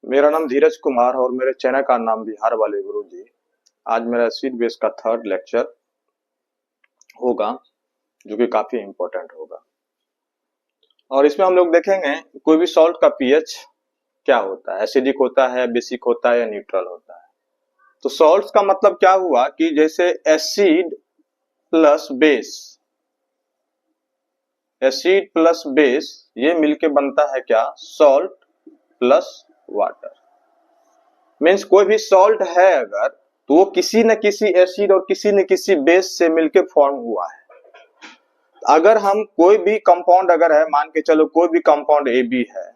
मेरा नाम धीरज कुमार और मेरे चैनल का नाम बिहार वाले गुरु जी। आज मेरा एसिड बेस का थर्ड लेक्चर होगा, जो कि काफी इम्पोर्टेंट होगा। और इसमें हम लोग देखेंगे कोई भी सॉल्ट का पीएच क्या होता है, एसिडिक होता है, बेसिक होता है या न्यूट्रल होता है। तो सॉल्ट्स का मतलब क्या हुआ कि जैसे acid plus base, acid plus base ये मिलके बनता है क्या, सॉल्ट प्लस वाटर। मीन्स कोई भी सॉल्ट है अगर, तो वो किसी न किसी एसिड और किसी न किसी बेस से मिलके फॉर्म हुआ है। अगर हम कोई भी कंपाउंड अगर है, मान के चलो कोई भी कंपाउंड ए बी है,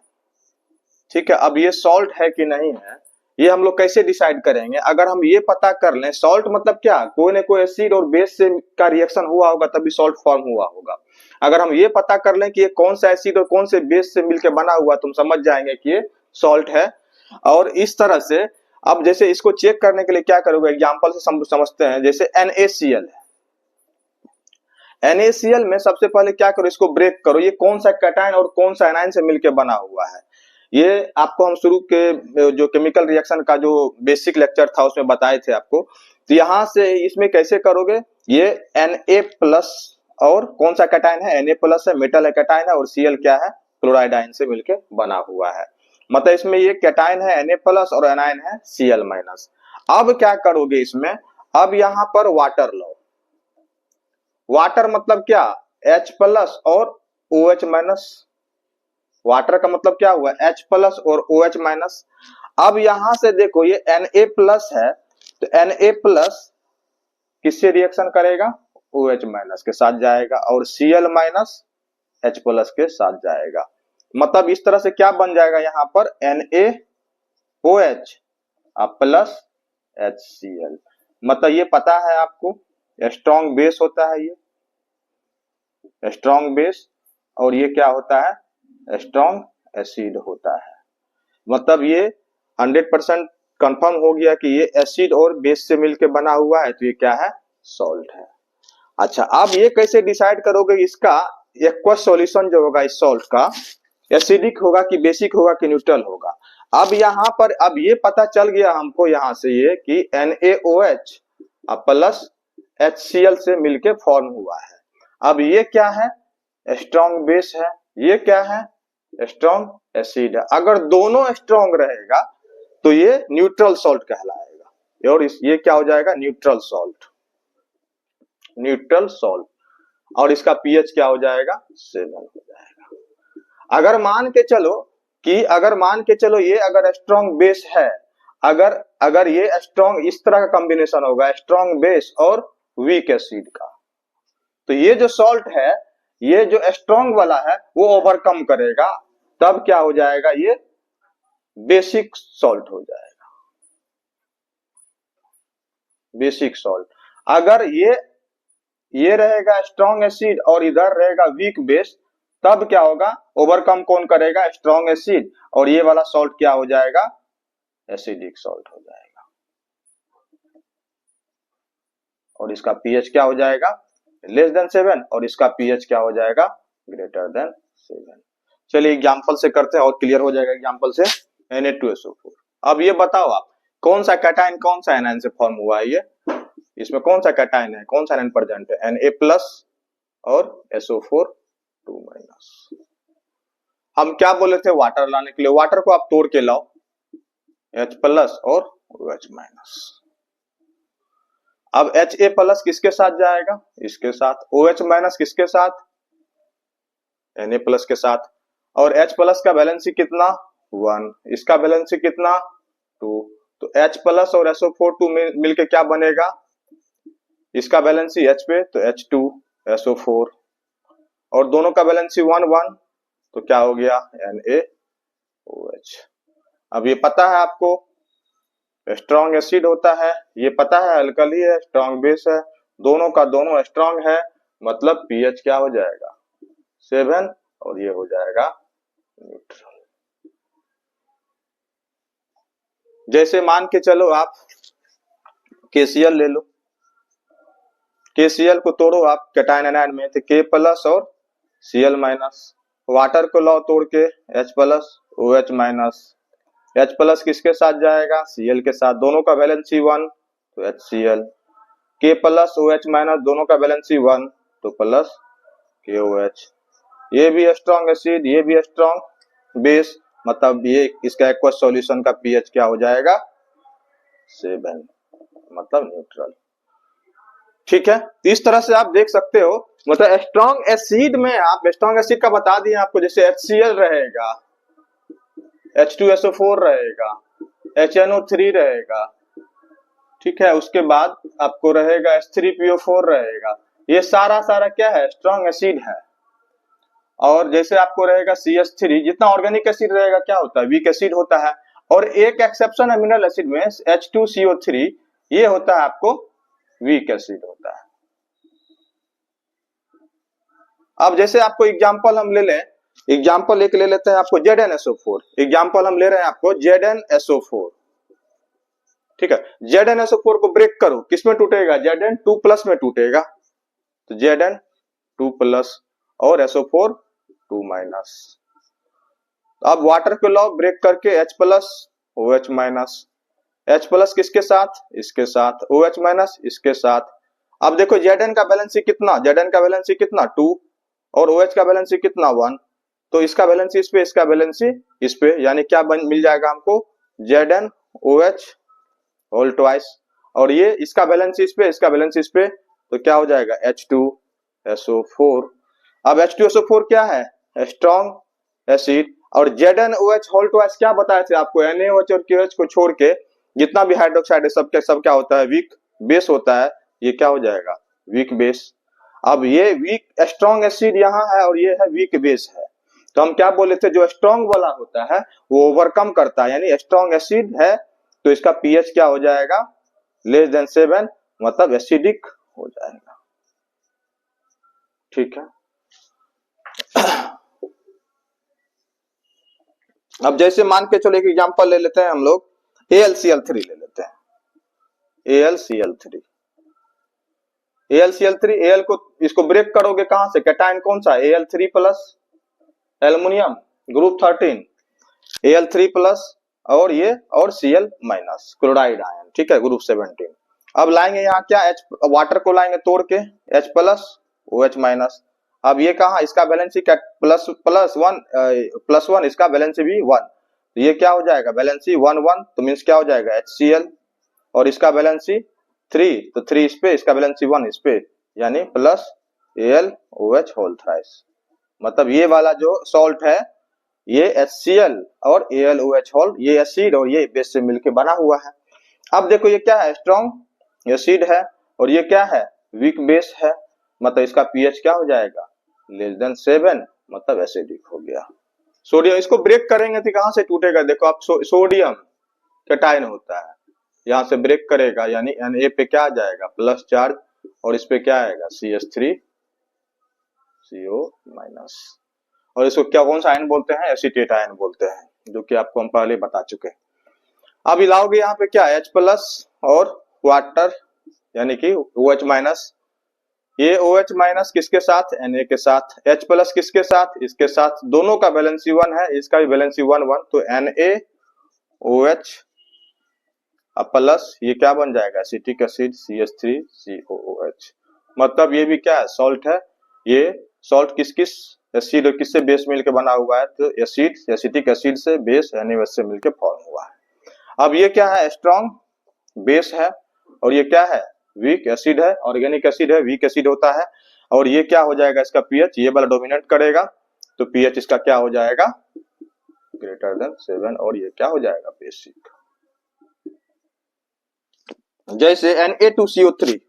ठीक है, अब ये सॉल्ट है कि नहीं है, ये हम लोग कैसे डिसाइड करेंगे? अगर हम ये पता कर लें, सॉल्ट मतलब क्या, कोई ना कोई एसिड और बेस से का रिएक्शन हुआ होगा तभी सॉल्ट फॉर्म हुआ होगा। अगर हम ये पता कर लें कि ये कौन सा एसिड और कौन से बेस से मिलकर बना हुआ, तुम समझ जाएंगे कि ये सॉल्ट है। और इस तरह से अब जैसे इसको चेक करने के लिए क्या करोगे, एग्जांपल से समझते हैं। जैसे NaCl है, NaCl में सबसे पहले क्या करो, इसको ब्रेक करो, ये कौन सा कैटायन और कौन सा एनायन से मिलकर बना हुआ है। ये आपको हम शुरू के जो केमिकल रिएक्शन का जो बेसिक लेक्चर था उसमें बताए थे आपको। तो यहां से इसमें कैसे करोगे, ये Na प्लस और कौन सा कैटायन है, Na प्लस है, मेटल है, कैटायन है, और Cl क्या है, क्लोराइड आयन से मिलकर बना हुआ है। मतलब इसमें ये कैटायन है Na प्लस और एनायन है Cl माइनस। अब क्या करोगे इसमें, अब यहां पर वाटर लो। वाटर मतलब क्या, H प्लस और OH माइनस। वाटर का मतलब क्या हुआ, H प्लस और OH माइनस। अब यहां से देखो ये Na प्लस है, तो Na प्लस किससे रिएक्शन करेगा, OH माइनस के साथ जाएगा, और Cl माइनस H प्लस के साथ जाएगा। मतलब इस तरह से क्या बन जाएगा यहाँ पर, NaOH प्लस HCl। मतलब ये पता है आपको, स्ट्रॉन्ग बेस होता है, ये स्ट्रॉन्ग बेस, और ये क्या होता है, स्ट्रॉन्ग एसिड होता है। मतलब ये 100% कंफर्म हो गया कि ये एसिड और बेस से मिलकर बना हुआ है, तो ये क्या है, सॉल्ट है। अच्छा, अब ये कैसे डिसाइड करोगे, इसका एक्वस सॉल्यूशन जो होगा इस सॉल्ट का, एसिडिक होगा कि बेसिक होगा कि न्यूट्रल होगा। अब यहां पर अब ये पता चल गया हमको यहां से ये कि NaOH प्लस HCl से मिलके फॉर्म हुआ है। अब ये क्या है, स्ट्रॉन्ग बेस है, ये क्या है, स्ट्रॉन्ग एसिड है। अगर दोनों स्ट्रॉन्ग रहेगा तो ये न्यूट्रल सॉल्ट कहलाएगा, और ये क्या हो जाएगा, न्यूट्रल सॉल्ट, न्यूट्रल सॉल्ट। और इसका पीएच क्या हो जाएगा, 7 हो जाएगा। अगर मान के चलो ये अगर स्ट्रॉन्ग बेस है, अगर ये स्ट्रॉन्ग इस तरह का कॉम्बिनेशन होगा, स्ट्रॉन्ग बेस और वीक एसिड का, तो ये जो सॉल्ट है, ये जो स्ट्रॉन्ग वाला है वो ओवरकम करेगा, तब क्या हो जाएगा, ये बेसिक सॉल्ट हो जाएगा, बेसिक सॉल्ट। अगर ये रहेगा स्ट्रॉन्ग एसिड और इधर रहेगा वीक बेस, तब क्या होगा, ओवरकम कौन करेगा, स्ट्रॉन्ग एसिड, और ये वाला सॉल्ट क्या हो जाएगा, एसिडिक सॉल्ट हो जाएगा। और इसका पीएच क्या हो जाएगा, लेस देन 7, और इसका पीएच क्या हो जाएगा, ग्रेटर देन 7। चलिए एग्जांपल से करते हैं और क्लियर हो जाएगा एग्जांपल से। Na2SO4। अब ये बताओ आप, कौन सा कैटायन कौन सा एनायन से फॉर्म हुआ है, ये इसमें कौन सा कैटायन है, कौन सा एनायन प्रेजेंट है, Na प्लस और SO4 2 माइनस। हम क्या बोले थे, वाटर लाने के लिए, वाटर को आप तोड़ के लाओ, H प्लस और OH माइनस। अब Ha प्लस किसके साथ जाएगा, इसके साथ, OH माइनस किसके साथ, Na प्लस के साथ, और H प्लस का वैलेंसी कितना, 1, इसका वैलेंसी कितना, 2। तो H प्लस और SO4 2 मिलके क्या बनेगा, इसका वैलेंसी H पे तो H2 SO4, और दोनों का वैलेंसी 1 1, तो क्या हो गया, NaOH। अब ये पता है आपको, स्ट्रॉन्ग एसिड होता है, ये पता है अल्कली है, स्ट्रॉन्ग बेस है, दोनों का दोनों स्ट्रॉन्ग है, मतलब पीएच क्या हो जाएगा, 7, और ये हो जाएगा न्यूट्रल। जैसे मान के चलो आप KCl ले लो, KCl को तोड़ो आप कैटायन एनायन में, तो K प्लस और Cl माइनस। वाटर को लाओ तोड़ के, H plus OH minus. H plus किसके साथ जाएगा, Cl के साथ, दोनों का वैलेंसी 1 तो HCl, K plus OH minus दोनों का वैलेंसी 1 तो प्लस KOH। ये भी स्ट्रॉन्ग एसिड, ये भी स्ट्रॉन्ग बेस, मतलब ये इसका एक्वस सॉल्यूशन का पीएच क्या हो जाएगा 7, मतलब न्यूट्रल। ठीक है, इस तरह से आप देख सकते हो, मतलब स्ट्रॉन्ग एसिड में आप स्ट्रॉन्ग एसिड का बता दिए आपको, जैसे HCl रहेगा, H2SO4 रहेगा, HNO3 रहेगा, ठीक है, उसके बाद आपको रहेगा H3PO4 रहेगा, ये सारा सारा क्या है, स्ट्रॉन्ग एसिड है। और जैसे आपको रहेगा CH3, जितना ऑर्गेनिक एसिड रहेगा क्या होता है, वीक एसिड होता है। और एक एक्सेप्शन है मिनरल एसिड में, H2CO3, ये होता है आपको वीक एसिड होता है। अब जैसे आपको एग्जांपल हम ले लें, एग्जांपल एक ले लेते हैं आपको ZnSO4, एग्जांपल हम ले रहे हैं आपको ZnSO4, ठीक है। ZnSO4 को ब्रेक करो, किसमें टूटेगा, Zn2+ में टूटेगा, तो Zn2+ और SO4 2-। अब वाटर के लॉ ब्रेक करके H plus OH minus, H plus किसके साथ, इसके साथ, OH माइनस इसके साथ। अब देखो Zn का बैलेंसी कितना, Zn का बैलेंसी कितना 2 और OH का बैलेंसी कितना 1, तो इसका बैलेंसी इस पे, इसका बैलेंसी इस पे, यानी क्या मिल जाएगा हमको, ZnOH होल ट्वाइस, और ये इसका बैलेंसी इस पे, इसका बैलेंसी इस पे, तो क्या हो जाएगा H2SO4। अब H2SO4 क्या है, स्ट्रॉन्ग एसिड, और ZnOH होल ट्वाइस क्या बताए थे आपको, NaOH और KOH को छोड़ के जितना भी हाइड्रोक्साइड है सब क्या होता है, वीक बेस होता है, ये क्या हो जाएगा, वीक बेस। अब ये वीक स्ट्रॉन्ग एसिड यहाँ है और ये है वीक बेस है, तो हम क्या बोले थे, जो स्ट्रॉन्ग वाला होता है वो ओवरकम करता है, यानी स्ट्रॉन्ग एसिड है तो इसका पीएच क्या हो जाएगा, लेस देन 7, मतलब एसिडिक हो जाएगा। ठीक है, अब जैसे मान के चलो एक एग्जांपल ले लेते हैं हम लोग, AlCl3 ले लेते हैं, AlCl3, Al को इसको ब्रेक करोगे कहां से, कैटायन कौन सा, Al3+ एल्युमिनियम ग्रुप 13, Al3+ और ये और Cl- क्लोराइड आयन, ठीक है, ग्रुप 17। अब लाएंगे यहाँ क्या, H वाटर को लाएंगे तोड़ के, H प्लस OH माइनस। अब ये कहा, इसका बैलेंसी +1, इसका बैलेंसी भी 1, तो ये क्या हो जाएगा, बैलेंसी 1-1, तो मीन्स क्या हो जाएगा HCl, और इसका बैलेंसी 3, तो 3 इस पे, इसका बैलेंसी 1 इस पे, यानी प्लस AlOH होल थ्राइस। मतलब ये वाला जो सॉल्ट है ये HCl और AlOH होल, ये एसिड और ये बेस से मिलके बना हुआ है। अब देखो ये क्या है, स्ट्रॉन्ग एसिड है और ये क्या है, वीक बेस है, मतलब इसका पीएच क्या हो जाएगा, लेस देन 7, मतलब एसिडिक हो गया। सोडियम, इसको ब्रेक करेंगे तो कहां से टूटेगा, देखो आप सोडियम कैटायन होता है, यहां से ब्रेक करेगा, यानी Na पे क्या आ जाएगा, प्लस चार्ज, और इस पे क्या आएगा, CH3CO-, और इसको क्या, कौन सा आयन बोलते हैं, एसीटेट आयन बोलते हैं, जो कि आपको हम पहले बता चुके हैं। अब हिलाओगे यहाँ पे क्या, H प्लस और वाटर, यानी कि OH माइनस, ये OH माइनस किसके साथ, Na के साथ, H प्लस किसके साथ, इसके साथ, दोनों का बैलेंसी 1 है, इसका भी बैलेंसी 1-1, तो NaOH अब प्लस ये क्या बन जाएगा, एसिटिक एसिड CH3COOH। मतलब ये भी क्या है, सॉल्ट है, ये सॉल्ट किस किस एसिड और किससे बेस मिलकर बना हुआ है, तो एसिड, एसिटिक एसिड से बेस NaOH से मिलकर फॉर्म हुआ है। अब ये क्या है, स्ट्रॉन्ग बेस है, और ये क्या है, वीक एसिड है, ऑर्गेनिक एसिड है, वीक एसिड होता है, और ये क्या हो जाएगा, इसका पीएच ये वाला डोमिनेट करेगा, तो पीएच इसका क्या हो जाएगा, ग्रेटर देन 7, और ये क्या हो जाएगा, बेसिक। जैसे Na2CO3,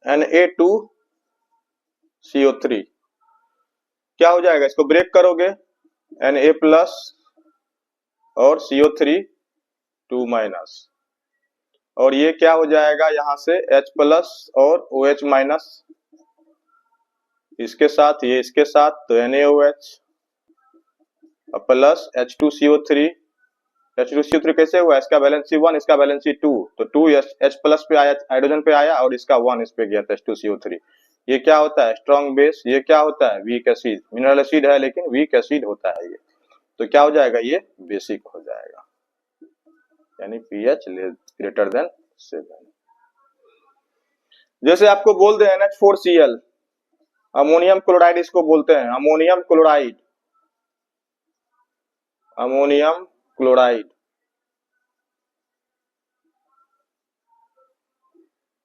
Na2CO3 क्या हो जाएगा, इसको ब्रेक करोगे, Na प्लस और CO3 2-, और ये क्या हो जाएगा, यहां से H प्लस और OH माइनस, इसके साथ ये इसके साथ, तो NaOH प्लस H2CO3, H2CO3 कैसे हुआ, इसका बैलेंसी 1, इसका बैलेंसी 2, तो 2 H प्लस पे आया, हाइड्रोजन पे आया, और इसका 1 इस पे गया था, H2CO3। ये क्या होता है, स्ट्रॉन्ग बेस, ये क्या होता है, वीक एसिड, मिनरल एसिड है लेकिन वीक एसिड होता है ये, तो क्या हो जाएगा, ये बेसिक हो जाएगा, यानी pH ग्रेटर देन 7। जैसे आपको बोल दे NH4Cl, अमोनियम क्लोराइड इसको बोलते हैं, अमोनियम क्लोराइड, अमोनियम क्लोराइड।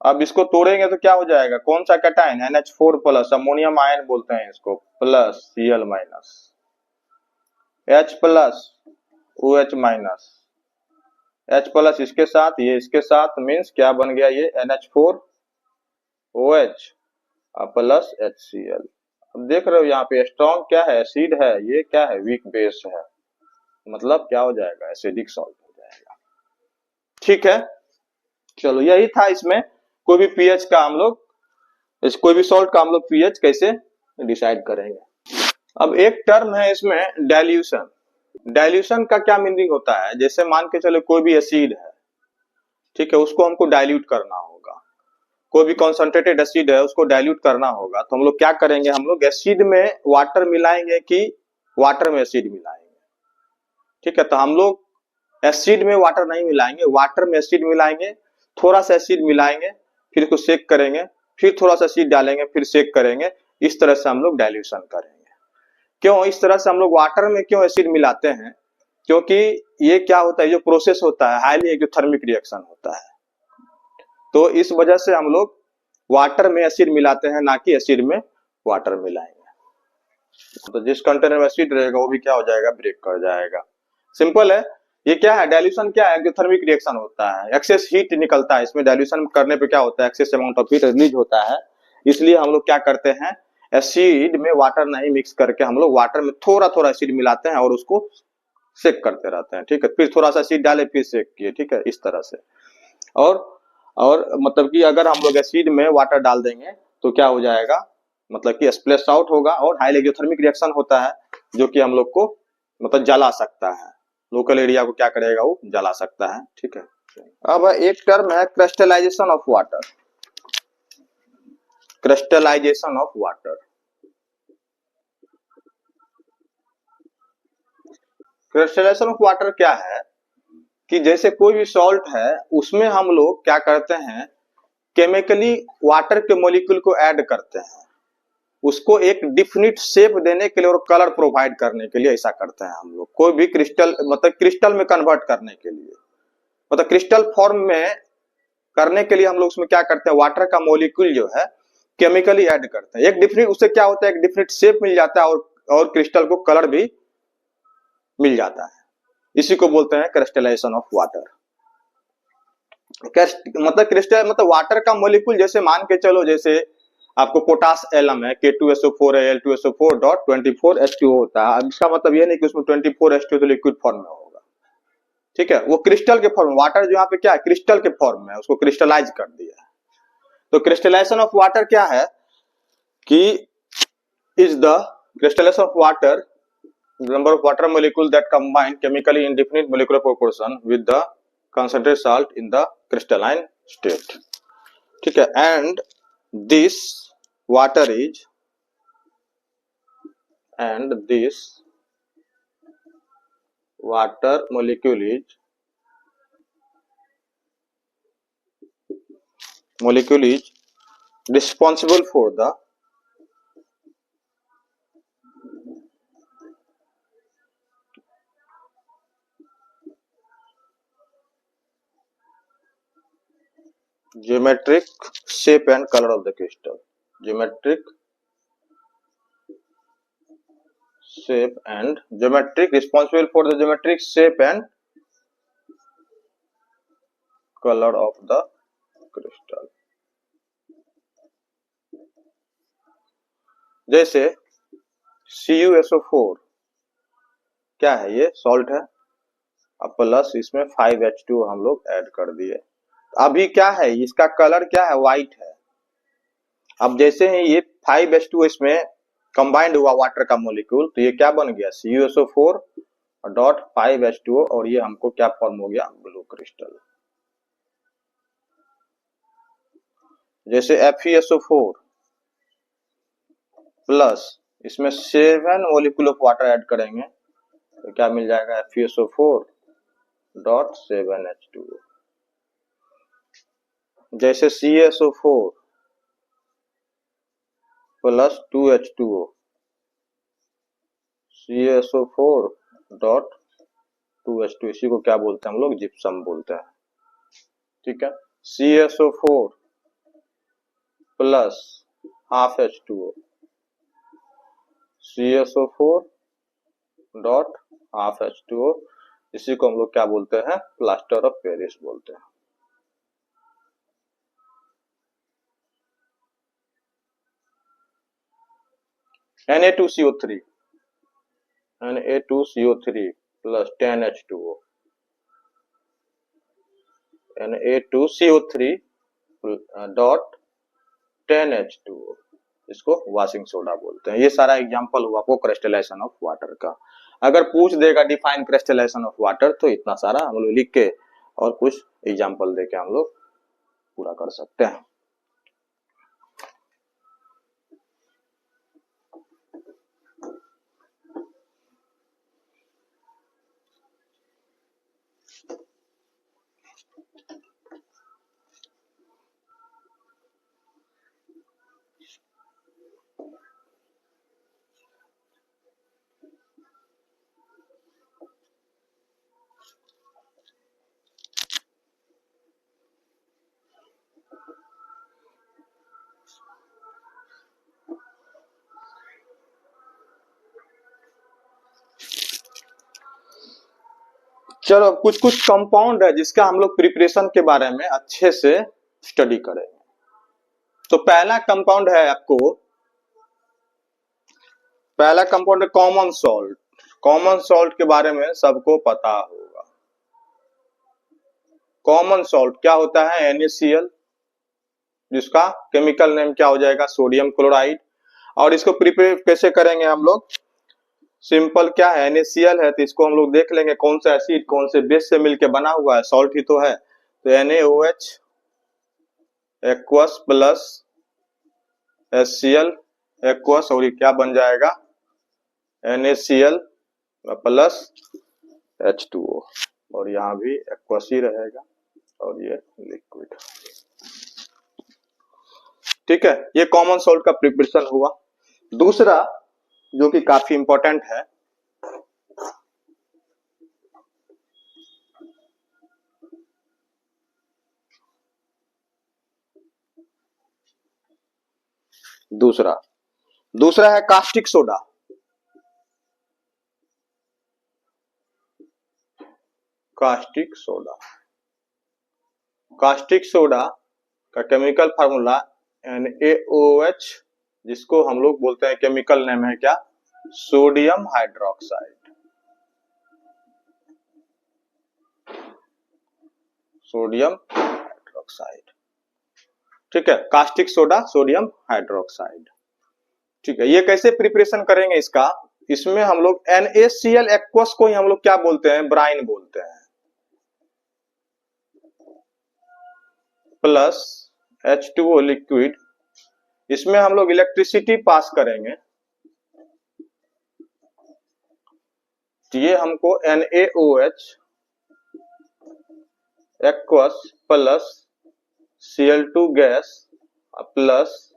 अब इसको तोड़ेंगे तो क्या हो जाएगा, कौन सा cation, NH4 plus, ammonium ion बोलते हैं इसको, plus Cl minus, H plus OH minus, H plus इसके साथ, ये इसके साथ, मीन्स क्या बन गया, ये NH4OH प्लस HCl। अब देख रहे हो यहाँ पे स्ट्रॉन्ग क्या है, एसिड है, ये क्या है, वीक बेस है, मतलब क्या हो जाएगा, एसिडिक सॉल्ट हो जाएगा। ठीक है, चलो यही था इसमें, कोई भी पीएच का हम लोग, कोई भी सॉल्ट का हम लोग पीएच कैसे डिसाइड करेंगे। अब एक टर्म है इसमें डाइल्यूशन। डाइल्यूशन का क्या मीनिंग होता है, जैसे मान के चलो कोई भी एसिड है, ठीक है, उसको हमको डाइल्यूट करना होगा, कोई भी कॉन्सेंट्रेटेड एसिड है उसको डाइल्यूट करना होगा, तो हम लोग क्या करेंगे, हम लोग एसिड में वाटर मिलाएंगे कि वाटर में एसिड मिलाएंगे। ठीक है, तो हम लोग एसिड में वाटर नहीं मिलाएंगे, वाटर में एसिड मिलाएंगे, थोड़ा सा एसिड मिलाएंगे, फिर इसको शेक करेंगे, फिर थोड़ा सा एसिड डालेंगे, फिर शेक करेंगे, इस तरह से हम लोग डाइल्यूशन करेंगे। क्यों इस तरह से हम लोग वाटर में क्यों एसिड मिलाते हैं, क्योंकि ये क्या होता है, जो प्रोसेस होता है हाईली एक्सोथर्मिक रिएक्शन होता है, तो इस वजह से हम लोग वाटर में एसिड मिलाते हैं, ना कि एसिड में वाटर मिलाएंगे। तो जिस कंटेनर में एसिड रहेगा वो भी क्या हो जाएगा, ब्रेक कर जाएगा। सिंपल है, ये क्या है, डाइल्यूशन क्या है, एक्सोथर्मिक रिएक्शन होता है, एक्सेस हीट निकलता है इसमें, डाइल्यूशन करने पे क्या होता है, excess amount of heat release होता है, इसलिए हम लोग क्या करते हैं, एसिड में वाटर नहीं मिक्स करके हम लोग वाटर में थोड़ा थोड़ा एसिड मिलाते हैं और उसको शेक करते रहते हैं। ठीक है, फिर थोड़ा सा एसिड डाले, फिर शेक किए, ठीक है, इस तरह से। और मतलब कि अगर हम लोग एसिड में वाटर डाल देंगे तो क्या हो जाएगा, मतलब कि स्प्लैश आउट होगा और हाई एक्सोथर्मिक रिएक्शन होता है, जो कि हम लोग को मतलब जला सकता है, लोकल एरिया को क्या करेगा, वो जला सकता है। ठीक है, अब एक टर्म है crystallisation of water. Crystallisation of water, crystallisation of water क्या है कि जैसे कोई भी सॉल्ट है उसमें हम लोग क्या करते हैं, केमिकली वाटर के मॉलिक्यूल को ऐड करते हैं, उसको एक डिफिनिट शेप देने के लिए और कलर प्रोवाइड करने के लिए ऐसा करते हैं हम लोग। कोई भी क्रिस्टल मतलब क्रिस्टल में कन्वर्ट करने के लिए, मतलब क्रिस्टल फॉर्म में करने के लिए हम लोग उसमें क्या करते हैं, वाटर का मॉलिक्यूल जो है केमिकली ऐड करते हैं, एक डिफिनिट, उससे क्या होता है, एक डिफिनिट शेप मिल जाता है और क्रिस्टल को कलर भी मिल जाता है, इसी को बोलते हैं क्रिस्टलाइजेशन ऑफ वाटर। मतलब क्रिस्टल मतलब वाटर का मॉलिक्यूल, जैसे मान के चलो जैसे आपको पोटास एलम है, K2SO4 है, Al2SO4.24H2O होता है। अब इसका मतलब ये नहीं कि उसमें 24H2O तो लिक्विड फॉर्म में होगा, ठीक है, वो क्रिस्टल के फॉर्म में, वाटर जो यहाँ पे क्या है, क्रिस्टल के फॉर्म में, उसको क्रिस्टलाइज कर दिया है। तो क्रिस्टलाइजेशन ऑफ वाटर क्या है कि is the crystallisation of water number of water molecule that combine chemically in definite molecular proportion with the concentrated salt in the crystalline state। ठीक है, and this water is water molecule is responsible for the geometric shape and color of the crystal, geometric responsible for the geometric shape and color of the crystal। जैसे CuSO4 क्या है, ये salt है, अब plus इसमें 5H2O हम लोग add कर दिए, अभी क्या है, इसका कलर क्या है, व्हाइट है। अब जैसे ही ये 5H2O इसमें कंबाइंड हुआ वाटर का मॉलिक्यूल, तो ये क्या बन गया, CuSO4.5H2O, और ये हमको क्या फॉर्म हो गया, ब्लू क्रिस्टल। जैसे FeSO4 प्लस इसमें 7 मॉलिक्यूल ऑफ वाटर ऐड करेंगे, तो क्या मिल जाएगा, FeSO4.7H2O। जैसे CaSO4 प्लस 2H2O, CaSO4.2H2, इसी को क्या बोलते हैं हम लोग, जिप्सम बोलते हैं। ठीक है, CaSO4 plus half H2O, CaSO4.हाफ H2O, इसी को हम लोग क्या बोलते हैं, प्लास्टर ऑफ पेरिस बोलते हैं। Na2CO3 plus 10H2O, Na2CO3 dot 10H2O, इसको वॉशिंग सोडा बोलते हैं। ये सारा एग्जांपल हुआ आपको क्रिस्टलाइजेशन ऑफ वाटर का। अगर पूछ देगा डिफाइन क्रिस्टलाइजेशन ऑफ वाटर, तो इतना सारा हम लोग लिख के और कुछ एग्जांपल देके हम लोग पूरा कर सकते हैं। चलो कुछ कुछ कंपाउंड है जिसका हम लोग प्रिपरेशन के बारे में अच्छे से स्टडी करेंगे। तो पहला कंपाउंड है आपको, पहला कंपाउंड है कॉमन सॉल्ट। कॉमन सॉल्ट के बारे में सबको पता होगा। कॉमन सॉल्ट क्या होता है, NaCl, जिसका केमिकल नेम क्या हो जाएगा, सोडियम क्लोराइड। और इसको प्रिपेयर कैसे करेंगे हम लोग, सिंपल क्या है, NaCl है तो इसको हम लोग देख लेंगे कौन सा एसिड कौन से बेस से मिलके बना हुआ है, सॉल्ट ही तो है। तो NaOH aqueous plus HCl aqueous, और ये क्या बन जाएगा, NaCl प्लस H2O, और यहाँ भी एक्वस ही रहेगा और ये लिक्विड। ठीक है, ये कॉमन सॉल्ट का प्रिपरेशन हुआ। दूसरा जो कि काफी इंपॉर्टेंट है, दूसरा है caustic soda. Caustic soda, caustic soda का केमिकल फार्मूला NaOH, जिसको हम लोग बोलते हैं केमिकल नेम है क्या, सोडियम हाइड्रोक्साइड। सोडियम हाइड्रोक्साइड, ठीक है, कास्टिक सोडा सोडियम हाइड्रोक्साइड। ठीक है, ये कैसे प्रिपरेशन करेंगे इसका, इसमें हम लोग NaCl एक्वस को ही हम लोग क्या बोलते हैं, ब्राइन बोलते हैं, प्लस H2O लिक्विड। इसमें हम लोग इलेक्ट्रिसिटी पास करेंगे, तो ये हमको NaOH aqueous plus Cl2 gas plus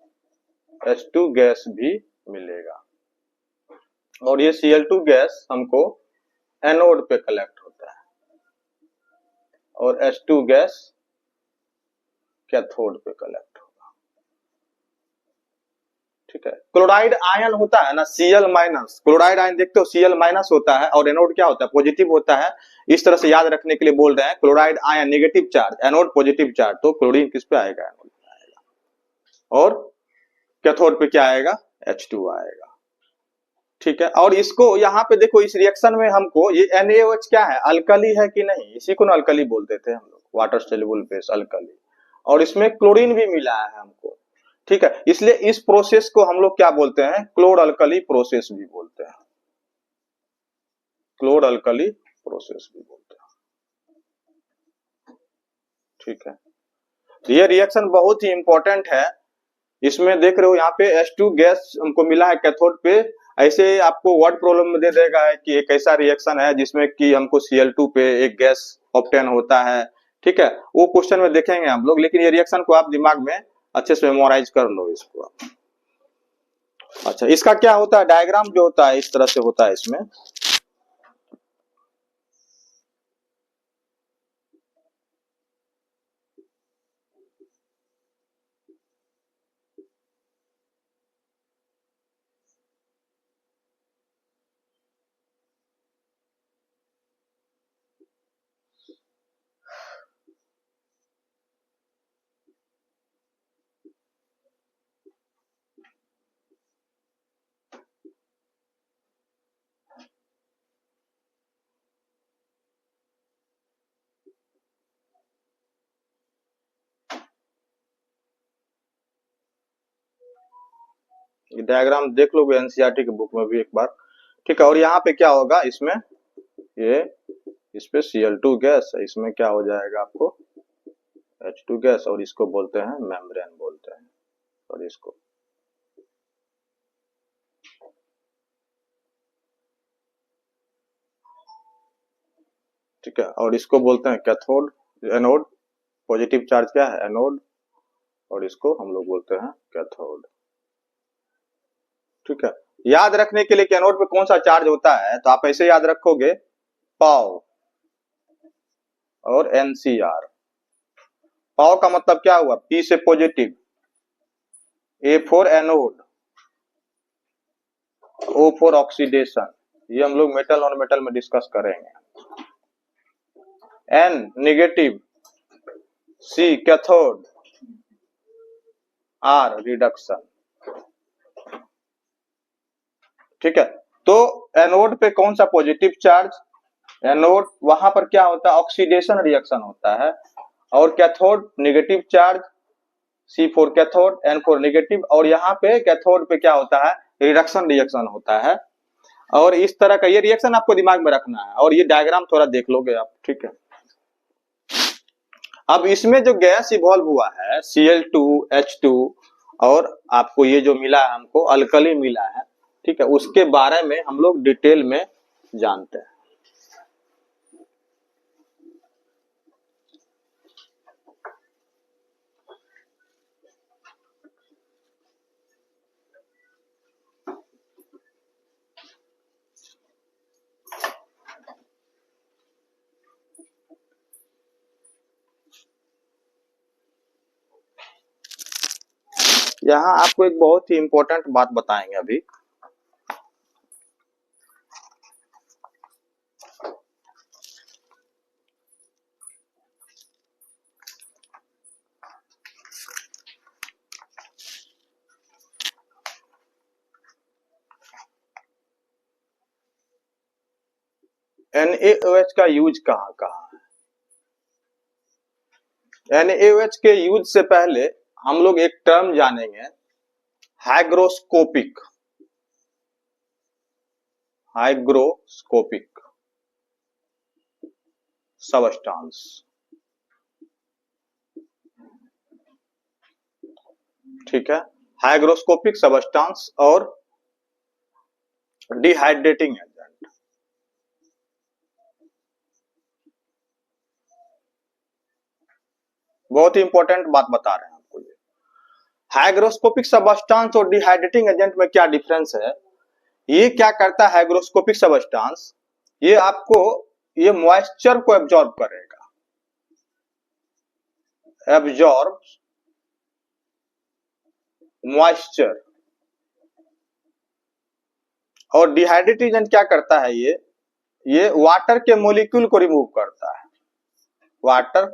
H2 gas भी मिलेगा। और ये Cl2 गैस हमको एनोड पे कलेक्ट होता है और H2 गैस कैथोड पे कलेक्ट होगा। ठीक है, क्लोराइड आयन होता है ना, Cl माइनस, क्लोराइड आयन देखते हो Cl माइनस होता है और एनोड क्या होता है, पॉजिटिव होता है। इस तरह से याद रखने के लिए बोल रहे हैं, chloride ion negative charge, anode positive charge, तो क्लोरीन किस पे आएगा, एनोड पे आएगा, और कैथोड पे क्या आएगा, H2 आएगा। ठीक है, और इसको यहाँ पे देखो, इस रिएक्शन में हमको ये NaOH क्या है, अल्कली है कि नहीं, इसी को ना अल्कली बोलते थे हम लोग, वाटर सोल्यूबल बेस अल्कली, और इसमें क्लोरीन भी मिला है हमको। ठीक है, इसलिए इस प्रोसेस को हम लोग क्या बोलते हैं, क्लोर अल्कली प्रोसेस भी बोलते हैं, क्लोर अल्कली प्रोसेस भी बोलते हैं। ठीक है, ये रिएक्शन बहुत ही इंपॉर्टेंट है। इसमें देख रहे हो यहाँ पे H2 गैस हमको मिला है कैथोड पे, ऐसे आपको वर्ड प्रॉब्लम में दे देगा है कि एक ऐसा रिएक्शन है जिसमें कि हमको Cl2 पे एक गैस ऑब्टेन होता है, ठीक है, वो क्वेश्चन में देखेंगे हम लोग, लेकिन ये रिएक्शन को आप दिमाग में अच्छे से मेमोराइज कर लो इसको। अच्छा, इसका क्या होता है, डायग्राम जो होता है इस तरह से होता है इसमें। ये डायग्राम देख लोगे एनसीईआरटी की बुक में भी एक बार, ठीक है। और यहाँ पे क्या होगा इसमें, ये इस पे Cl2 गैस, इसमें क्या हो जाएगा आपको H2 गैस, और इसको बोलते हैं मेम्ब्रेन बोलते हैं, और इसको ठीक है, और इसको बोलते हैं कैथोड, एनोड, पॉजिटिव चार्ज क्या है एनोड, और इसको हम लोग बोलते हैं कैथोड, ठीक है। याद रखने के लिए कि एनोड पे कौन सा चार्ज होता है, तो आप ऐसे याद रखोगे पाव और एनसीआर। पाव का मतलब क्या हुआ, P से positive, A for anode, O for oxidation, ये हम लोग मेटल और मेटल में डिस्कस करेंगे। N negative, C cathode, R reduction, ठीक है। तो एनोड पे कौन सा पॉजिटिव चार्ज, एनोड वहां पर क्या होता है ऑक्सीडेशन रिएक्शन होता है, और cathode negative charge, C for cathode, N for negative, और यहाँ पे कैथोड पे क्या होता है रिडक्शन रिएक्शन होता है। और इस तरह का ये रिएक्शन आपको दिमाग में रखना है, और ये डायग्राम थोड़ा देख लोगे आप, ठीक है। अब इसमें जो गैस इवॉल्व हुआ है Cl2, H2, और आपको ये जो मिला है हमको अल्कली मिला है, ठीक है, उसके बारे में हम लोग डिटेल में जानते हैं। यहाँ आपको एक बहुत ही इंपॉर्टेंट बात बताएंगे अभी। NaOH का यूज कहाँ कहाँ है। NaOH के यूज से पहले हम लोग एक टर्म जानेंगे, हाइग्रोस्कोपिक, हाइग्रोस्कोपिक सबस्टांस, ठीक है, हाइग्रोस्कोपिक सबस्टांस और डिहाइड्रेटिंग एजेंट। बहुत ही इंपॉर्टेंट बात बता रहे हैं आपको। ये हाइग्रोस्कोपिक सबस्टांस और डिहाइड्रेटिंग एजेंट में क्या डिफरेंस है, ये क्या करता है हाइग्रोस्कोपिक सबस्टांस, ये आपको ये मॉइस्चर को एब्जॉर्ब करेगा, एब्जॉर्ब मॉइस्चर। और डिहाइड्रेटिंग एजेंट क्या करता है, ये वाटर के मॉलिक्यूल को रिमूव करता है, वाटर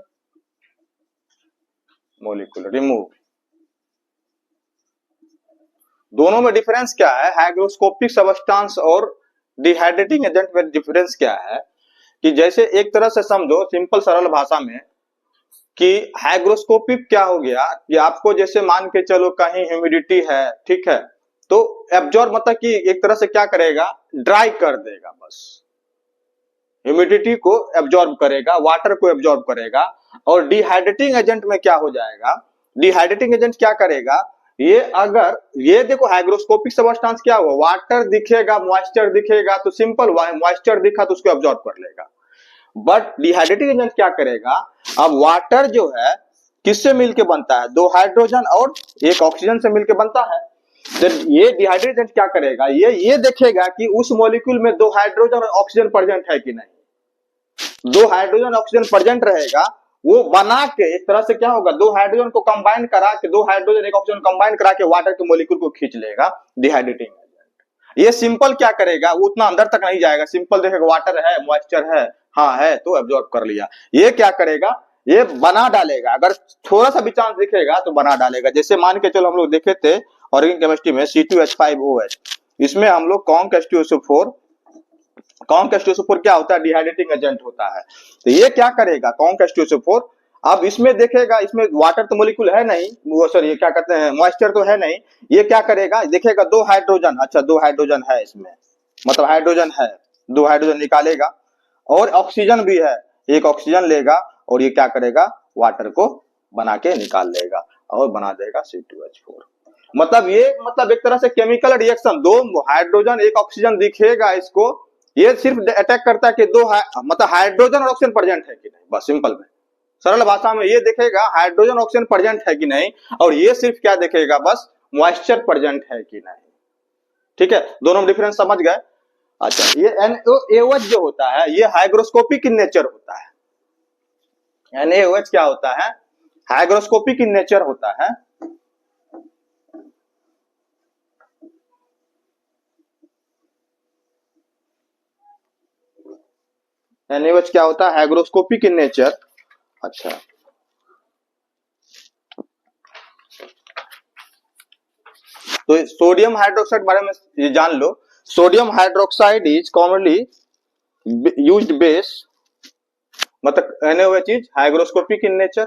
मॉलिक्यूल रिमूव। दोनों में डिफरेंस क्या है, हाइग्रोस्कोपिक सबस्टांस और डिहाइड्रेटिंग एजेंट में डिफरेंस क्या है, कि जैसे एक तरह से समझो सिंपल सरल भाषा में कि हाइग्रोस्कोपिक क्या हो गया कि आपको जैसे मान के चलो कहीं ह्यूमिडिटी है, ठीक है, तो एब्जॉर्ब मतलब कि एक तरह से क्या करेगा ड्राई कर देगा, बस ह्यूमिडिटी को एब्जॉर्ब करेगा, वाटर को एब्जॉर्ब करेगा। और डिहाइड्रेटिंग एजेंट में क्या हो जाएगा, डिहाइड्रेटिंग एजेंट क्या करेगा, ये अगर ये देखो हाइग्रोस्कोपिक सबस्टेंस क्या हुआ, वाटर दिखेगा मॉइस्चर दिखेगा तो सिंपल मॉइस्चर दिखा तो उसको अब्जॉर्ब कर लेगा। बट डिहाइड्रेटिंग एजेंट क्या करेगा, अब वाटर जो है किससे मिलके बनता है, 2 हाइड्रोजन और 1 ऑक्सीजन से मिलके बनता है। तो ये डिहाइड्रेटिंग एजेंट क्या करेगा, ये देखेगा कि उस मॉलिक्यूल में 2 हाइड्रोजन और ऑक्सीजन प्रेजेंट है कि नहीं। 2 हाइड्रोजन ऑक्सीजन प्रेजेंट रहेगा, वो बना के एक तरह से क्या होगा, 2 हाइड्रोजन को कंबाइन करा के 2 हाइड्रोजन 1 ऑक्सीजन कंबाइन करा के वाटर के मॉलिक्यूल को खींच लेगा डिहाइड्रेटिंग एजेंट। ये सिंपल क्या करेगा, वो उतना अंदर तक नहीं जाएगा, सिंपल देखेगा वाटर है मॉइस्चर है, हाँ है तो एब्जॉर्ब कर लिया। ये क्या करेगा, ये बना डालेगा, अगर थोड़ा सा भी चांस दिखेगा तो बना डालेगा। जैसे मान के चलो हम लोग देखे थे ऑर्गेनिक केमिस्ट्री में C2H5OH, इसमें हम लोग कॉन्क H2SO4 क्या होता है, डिहाइड्रेटिंग एजेंट होता है। तो ये क्या करेगा कॉन्क H2SO4, अब इसमें देखेगा, इसमें वाटर तो मॉलिक्यूल है नहीं, वो सॉरी क्या कहते हैं मॉइस्चर तो है नहीं, ये क्या करेगा देखेगा 2 हाइड्रोजन, अच्छा 2 हाइड्रोजन है इसमें, मतलब हाइड्रोजन है, 2 हाइड्रोजन निकालेगा और ऑक्सीजन भी है, 1 ऑक्सीजन लेगा और ये क्या करेगा वाटर को बना के निकाल लेगा और बना देगा C2H4। मतलब ये मतलब एक तरह से केमिकल रिएक्शन, 2 हाइड्रोजन 1 ऑक्सीजन दिखेगा इसको, ये सिर्फ अटैक करता है कि 2 मतलब हाइड्रोजन और ऑक्सीजन प्रेजेंट है कि नहीं, बस सिंपल में सरल भाषा में ये देखेगा हाइड्रोजन ऑक्सीजन प्रेजेंट है कि नहीं, और ये सिर्फ क्या देखेगा बस मॉइस्चर प्रेजेंट है कि नहीं। ठीक है, दोनों में डिफरेंस समझ गए। अच्छा ये NaOH जो होता है ये हाइग्रोस्कोपिक इन नेचर होता है। NaOH क्या होता है, हाइग्रोस्कोपिक इन नेचर होता है। NaOH क्या होता है, हाइग्रोस्कोपिक इन नेचर। अच्छा तो सोडियम हाइड्रोक्साइड बारे में ये जान लो, sodium hydroxide is commonly used base, मतलब NaOH is hygroscopic in nature.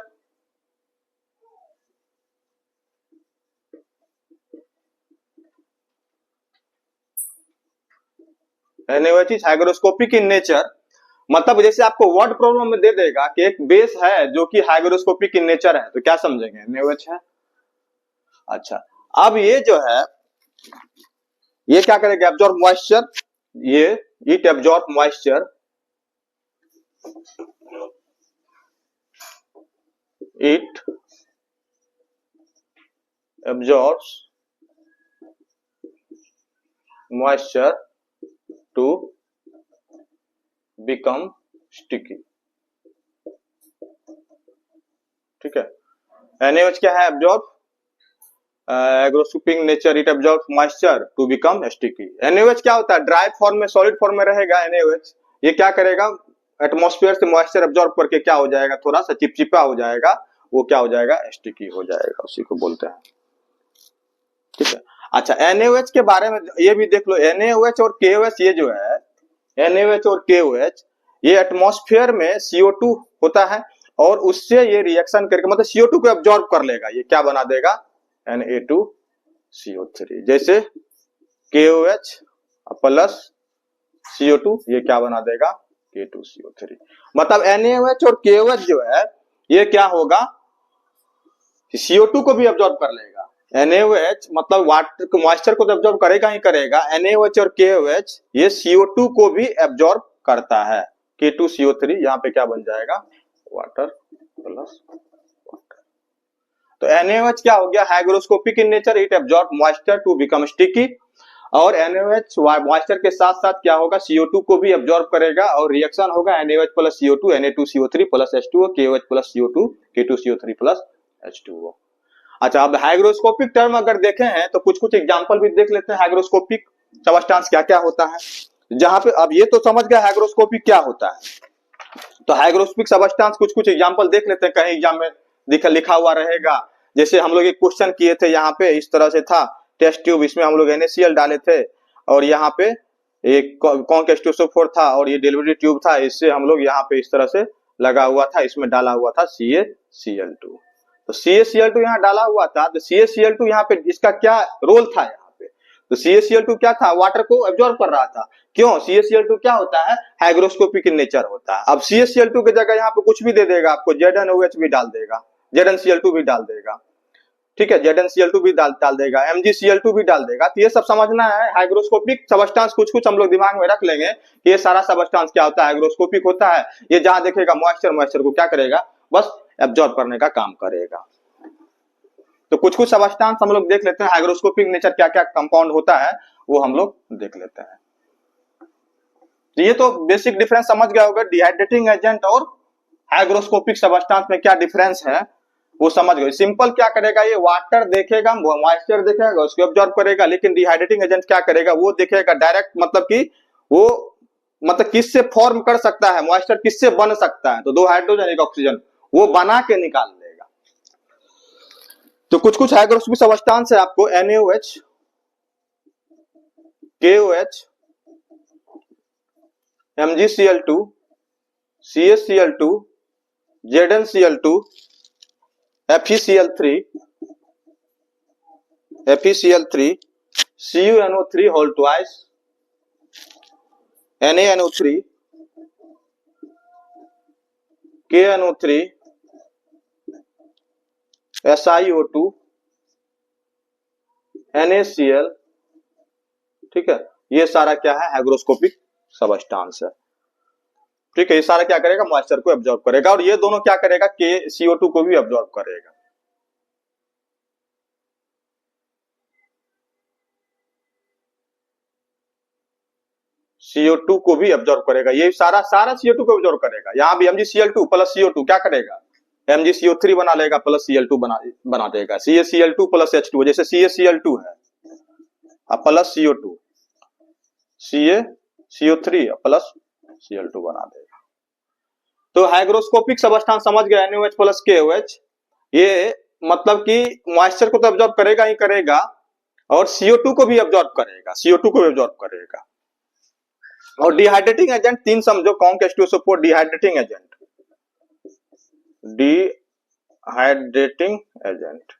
NaOH is hygroscopic in nature, मतलब जैसे आपको वर्ड प्रॉब्लम में दे देगा कि एक बेस है जो कि हाइग्रोस्कोपिक इन नेचर है, तो क्या समझेंगे NaOH है। अच्छा अब ये जो है ये क्या करेगा, एब्जॉर्ब मॉइस्चर, ये it absorb moisture, it absorbs moisture to become sticky. ठीक है, NaOH क्या है, absorb hygroscopic nature, it absorbs moisture to become sticky. NaOH क्या होता है, ड्राई फॉर्म में सॉलिड फॉर्म में रहेगा NaOH, ये क्या करेगा एटमॉस्फेयर से मॉइस्चर एब्जॉर्ब करके क्या हो जाएगा, थोड़ा सा चिपचिपा हो जाएगा, वो क्या हो जाएगा स्टिकी हो जाएगा, उसी को बोलते हैं। ठीक है, अच्छा NaOH के बारे में ये भी देख लो, NaOH और KOH, ये जो है NaOH और KOH ये एटमॉस्फेयर में CO2 होता है और उससे ये रिएक्शन करके मतलब CO2 को एब्जॉर्ब कर लेगा, ये क्या बना देगा Na2CO3। जैसे KOH प्लस CO2 ये क्या बना देगा K2CO3। मतलब NaOH और KOH जो है ये क्या होगा, CO2 को भी एब्जॉर्ब कर लेगा। NaOH मतलब वाटर को मॉइस्चर को तो एब्जॉर्ब करेगा ही करेगा, NaOH और KOH ये CO2 को भी एब्जॉर्ब करता है, K2CO3 यहाँ पे क्या बन जाएगा वाटर प्लस वाटर। तो NaOH क्या हो गया, hygroscopic in nature, it absorb moisture to become sticky, और NaOH मॉइस्चर के साथ साथ क्या होगा CO2 को भी एब्जॉर्ब करेगा और रिएक्शन होगा NaOH plus CO2 Na2CO3 plus H2O, KOH plus CO2 K2CO3 plus H2O। अच्छा अब हाइग्रोस्कोपिक टर्म अगर देखे हैं तो कुछ कुछ एग्जांपल भी देख लेते हैं, हाइग्रोस्कोपिक सबस्टेंस क्या क्या होता है, जहां पे अब ये तो समझ गए हाइग्रोस्कोपिक क्या होता है। तो हाइग्रोस्कोपिक सबस्टेंस कुछ कुछ एग्जांपल देख लेते हैं, कहीं एग्जाम में लिखा हुआ रहेगा। जैसे हम लोग एक क्वेश्चन किए थे, यहाँ पे इस तरह से था टेस्ट ट्यूब, इसमें हम लोग NaCl डाले थे और यहाँ पे एक कॉन्क H2SO4 था और ये डिलीवरी ट्यूब था, इससे हम लोग यहाँ पे इस तरह से लगा हुआ था, इसमें डाला हुआ था CaCl2। तो CaCl2 यहाँ डाला हुआ था, तो CaCl2 यहाँ पे इसका क्या रोल था यहाँ पे, तो CaCl2 क्या था, वाटर को एब्जॉर्ब कर रहा था। क्यों, CaCl2 क्या होता है हाइग्रोस्कोपिक इन नेचर होता है। अब CaCl2 की जगह यहाँ पे कुछ भी दे देगा आपको, ZnOH भी डाल देगा, ZnCl2 भी डाल देगा, ठीक है, ZnCl2 भी डाल देगा, MgCl2 भी डाल देगा। तो ये सब समझना है। हाइग्रोस्कोपिक सबस्टेंस कुछ कुछ हम लोग दिमाग में रख लेंगे कि ये सारा सबस्टेंस क्या होता है, हाइग्रोस्कोपिक होता है। ये जहां देखेगा मॉइस्चर को क्या करेगा, बस एब्जॉर्ब करने का काम करेगा। तो कुछ कुछ सबस्टेंस हम लोग देख लेते हैं, हाइग्रोस्कोपिक नेचर क्या क्या कंपाउंड होता है वो हम लोग देख लेते हैं। तो ये तो बेसिक डिफरेंस समझ गया होगा, डिहाइड्रेटिंग एजेंट और हाइग्रोस्कोपिक सबस्टेंस में क्या डिफरेंस है वो समझ गए। सिंपल क्या करेगा, ये वाटर देखेगा, मॉइस्चर देखेगा, उसको ऑब्जर्व करेगा। लेकिन डिहाइड्रेटिंग एजेंट क्या करेगा, वो देखेगा डायरेक्ट, मतलब कि वो मतलब किससे फॉर्म कर सकता है, मॉइस्चर किससे बन सकता है। तो दो हाइड्रोजन एक ऑक्सीजन वो बना के निकाल लेगा। तो कुछ कुछ हाइग्रोस्कोपिक सबस्टेंस है आपको NaOH, KOH, MgCl2, CaCl2, ZnCl2, FeCl3, CuNO3 whole twice, NaNO3, KNO3, SiO2, NaCl, ठीक है। ये सारा क्या है, हाइग्रोस्कोपिक सबस्टेंस है। ठीक है, ये सारा क्या करेगा, मॉइस्चर को एब्जॉर्ब करेगा। और ये दोनों क्या करेगा, CO2 को भी एब्जॉर्ब करेगा। CO2 को भी एब्जॉर्ब करेगा, ये सारा CO2 को एब्जॉर्ब करेगा। यहां भी MgCl2 प्लस CO2 क्या करेगा, MgCO3 बना लेगा प्लस Cl2 बना देगा। CaCl2 प्लस H2, जैसे CaCl2 है अब plus CO2, CaCO3 plus Cl2 बना देगा। तो हाइग्रोस्कोपिक सबस्टेंस समझ गए, NaOH प्लस KOH। ये मतलब कि मॉइस्चर को तो एब्जॉर्ब करेगा ही करेगा और CO2 को भी एब्जॉर्ब करेगा, CO2 को भी एब्जॉर्ब करेगा। और डिहाइड्रेटिंग एजेंट तीन समझो, conc H2SO4 dehydrating agent, dehydrating agent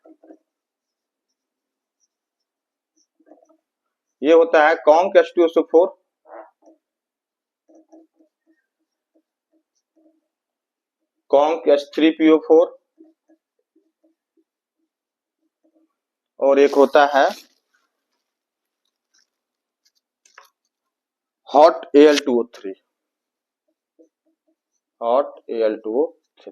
ये होता है कॉन्क H2SO4, कॉन्क H3PO4 और एक होता है हॉट Al2O3, हॉट Al2O3।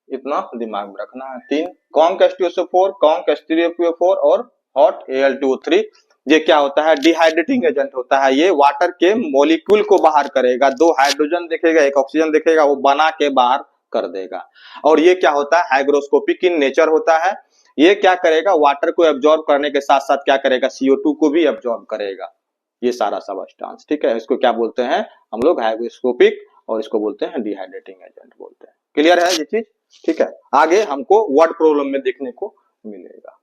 इतना दिमाग में रखना है। तीन, कॉन्क H2SO4, कॉन्क H3PO4 और हॉट Al2O3। ये क्या होता है, डिहाइड्रेटिंग एजेंट होता है। ये वाटर के मॉलिक्यूल को बाहर करेगा, दो हाइड्रोजन देखेगा एक ऑक्सीजन देखेगा, वो बना के बाहर कर देगा। और ये क्या होता है, हाइग्रोस्कोपिक इन नेचर होता है। ये क्या करेगा, वाटर को एब्जॉर्ब करने के साथ साथ क्या करेगा, CO2 को भी एब्जॉर्ब करेगा। ये सारा सबस्टेंस, ठीक है। इसको क्या बोलते हैं हम लोग, हाइग्रोस्कोपिक, और इसको बोलते हैं डिहाइड्रेटिंग एजेंट बोलते हैं। क्लियर है ये चीज, ठीक है। आगे हमको वर्ड प्रॉब्लम में देखने को मिलेगा।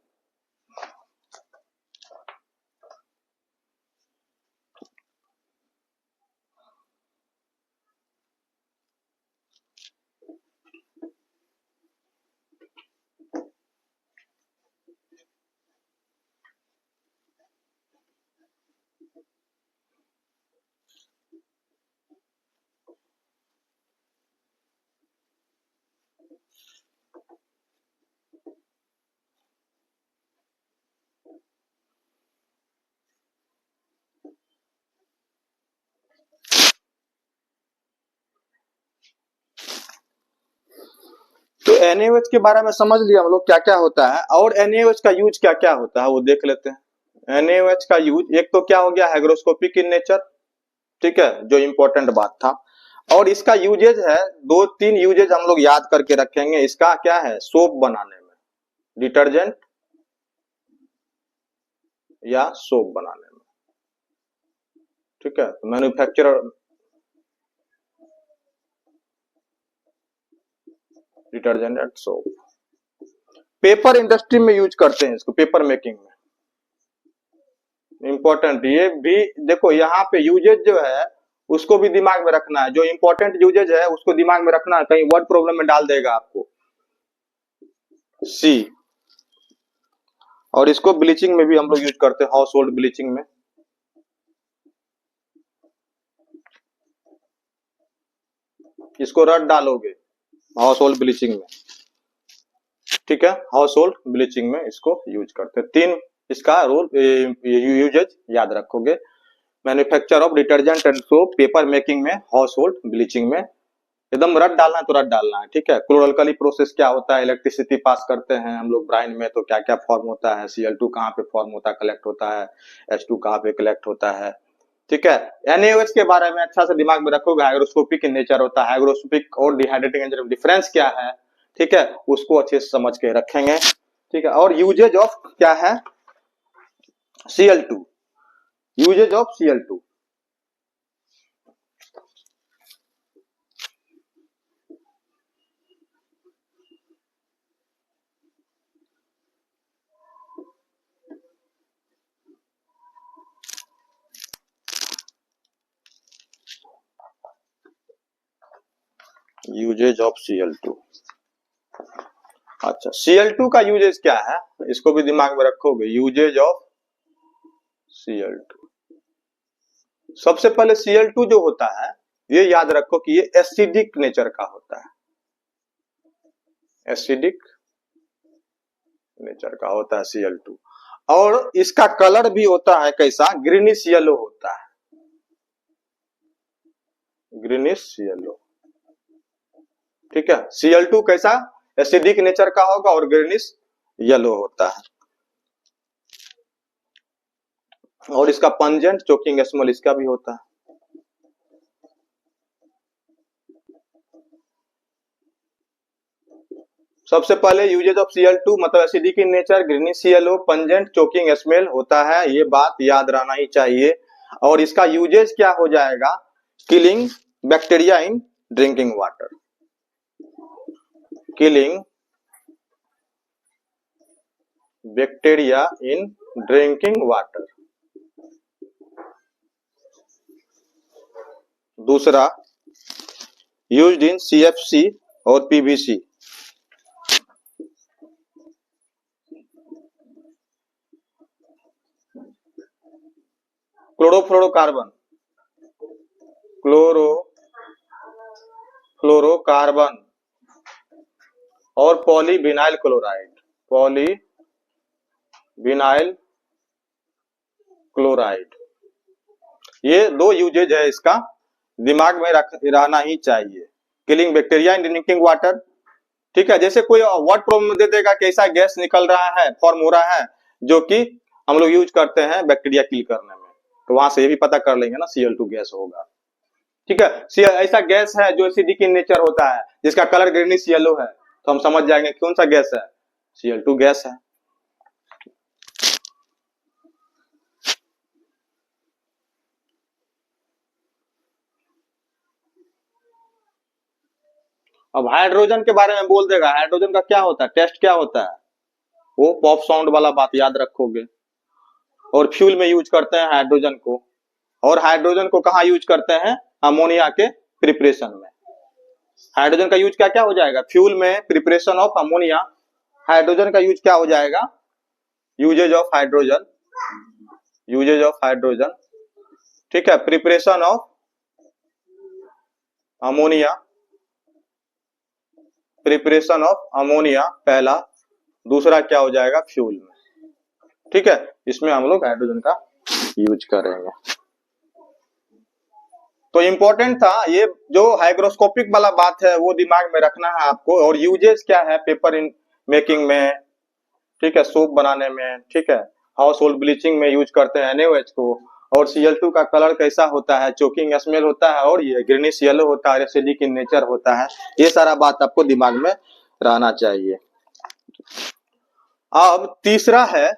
तो NaOH के बारे में समझ लिया हम लोग क्या क्या होता है, और NaOH का यूज क्या क्या होता है वो देख लेते हैं। NaOH का यूज एक तो क्या हो गया, हाइग्रोस्कोपिक इन नेचर, ठीक है, जो इंपॉर्टेंट बात था। और इसका यूजेज है, दो तीन यूजेज हम लोग याद करके रखेंगे। इसका क्या है, सोप बनाने में, डिटर्जेंट या सोप बनाने में, ठीक है। Manufacturer, detergent and soap. Paper industry में यूज करते हैं इसको, पेपर मेकिंग में, इंपॉर्टेंट। ये भी देखो यहाँ पे यूजेज जो है उसको भी दिमाग में रखना है, जो इंपॉर्टेंट यूजेज है उसको दिमाग में रखना है, कहीं वर्ड प्रॉब्लम में डाल देगा आपको। सी, और इसको ब्लीचिंग में भी हम लोग यूज करते हैं, हाउस होल्ड ब्लीचिंग में। इसको रट डालोगे हाउस होल्ड ब्लीचिंग में, ठीक है, हाउस होल्ड ब्लीचिंग में इसको यूज करते हैं। 3 इसका रोल यूजेज याद रखोगे। Manufacture of detergent and soap, paper making में, हाउस होल्ड ब्लीचिंग में। एकदम रट डालना है तो रट डालना है, ठीक है। क्लोरल प्रोसेस क्या होता है, इलेक्ट्रिसिटी पास करते हैं हम लोग ब्राइन में तो क्या क्या फॉर्म होता है, Cl2 कहाँ पे फॉर्म होता है, कलेक्ट होता है, H2 कहाँ पे कलेक्ट होता है, ठीक है। NaOH के बारे में अच्छा से दिमाग में रखोगे, हाइग्रोस्कोपिक इन नेचर होता है, हाइग्रोस्कोपिक और डिहाइड्रेटिंग एजेंट डिफरेंस क्या है, ठीक है, उसको अच्छे से समझ के रखेंगे, ठीक है। और यूजेज ऑफ क्या है, Cl2, usage of Cl2, usage of Cl2। अच्छा, Cl2 का यूजेज क्या है, इसको भी दिमाग में रखोगे, यूजेज ऑफ Cl2। सबसे पहले Cl2 जो होता है ये याद रखो कि ये एसिडिक नेचर का होता है, एसिडिक नेचर का होता है Cl2। और इसका कलर भी होता है कैसा, ग्रीनिश येलो होता है, ग्रीनिश येलो, ठीक है। Cl2 कैसा, एसिडिक नेचर का होगा और ग्रीनिश येलो होता है। और इसका पंजेंट चोकिंग स्मेल इसका भी होता है। सबसे पहले यूजेज ऑफ Cl2 मतलब acidic in nature, greenish yellow, pungent choking smell होता है, ये बात याद रहना ही चाहिए। और इसका यूजेज क्या हो जाएगा, killing bacteria in drinking water, killing bacteria in drinking water. दूसरा, यूज्ड इन CFC और PVC, क्लोरोफ्लोरोकार्बन, क्लोरोफ्लोरोकार्बन और पॉलीविनाइल क्लोराइड, पॉलीविनाइल क्लोराइड, ये 2 यूजेज है इसका, दिमाग में रहना ही चाहिए। Killing bacteria in drinking water, ठीक है। जैसे कोई वर्ड प्रॉब्लम दे देगा कि ऐसा गैस निकल रहा है, फॉर्म हो रहा है जो कि हम लोग यूज करते हैं बैक्टीरिया किल करने में, तो वहां से ये भी पता कर लेंगे ना Cl2 गैस होगा, ठीक है। ऐसा गैस है जो एसिडिक इन नेचर होता है, जिसका कलर ग्रीनिश येलो है, तो हम समझ जाएंगे कौन सा गैस है, Cl2 गैस है। अब हाइड्रोजन के बारे में बोल देगा, हाइड्रोजन का क्या होता है, टेस्ट क्या होता है, वो पॉप साउंड वाला बात याद रखोगे। और फ्यूल में यूज करते हैं हाइड्रोजन को, और हाइड्रोजन को कहाँ यूज करते हैं, अमोनिया के प्रिपरेशन में। हाइड्रोजन का यूज क्या क्या हो जाएगा, फ्यूल में, प्रिपरेशन ऑफ अमोनिया। हाइड्रोजन का यूज क्या हो जाएगा, uses of hydrogen, uses of hydrogen, ठीक है, preparation of ammonia, preparation of ammonia पहला, दूसरा क्या हो जाएगा, फ्यूल में, ठीक है। इसमें हम लोग हाइड्रोजन का यूज करेंगे। तो इंपॉर्टेंट था ये जो हाइग्रोस्कोपिक वाला बात है, वो दिमाग में रखना है आपको। और यूजेज क्या है, पेपर इन मेकिंग में, ठीक है, सोप बनाने में, ठीक है, हाउस होल्ड ब्लीचिंग में यूज करते हैं NaOH को। और Cl2 का कलर कैसा होता है, चोकिंग स्मेल होता है, और ये ग्रीनिश येलो होता है, एसिडिक इन नेचर होता है। ये सारा बात आपको दिमाग में रहना चाहिए। अब तीसरा है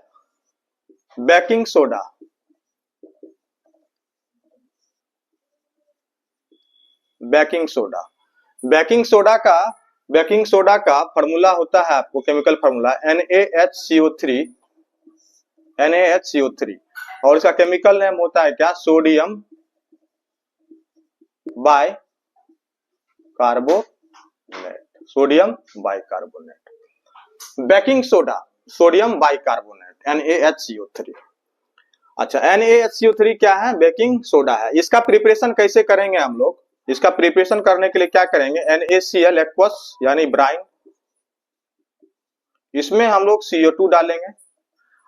baking soda. Baking soda, baking soda का फॉर्मूला होता है आपको, केमिकल फॉर्मूला NaHCO3, NaHCO3। और इसका केमिकल नेम होता है क्या, sodium by carbonate, sodium by carbonate. Baking soda, sodium by carbonate, NaHCO3। अच्छा, NaHCO3 क्या है, बेकिंग सोडा है। इसका प्रिपरेशन कैसे करेंगे हम लोग, इसका प्रिपरेशन करने के लिए क्या करेंगे, NaCl एक्वस यानी ब्राइन, इसमें हम लोग CO2 डालेंगे।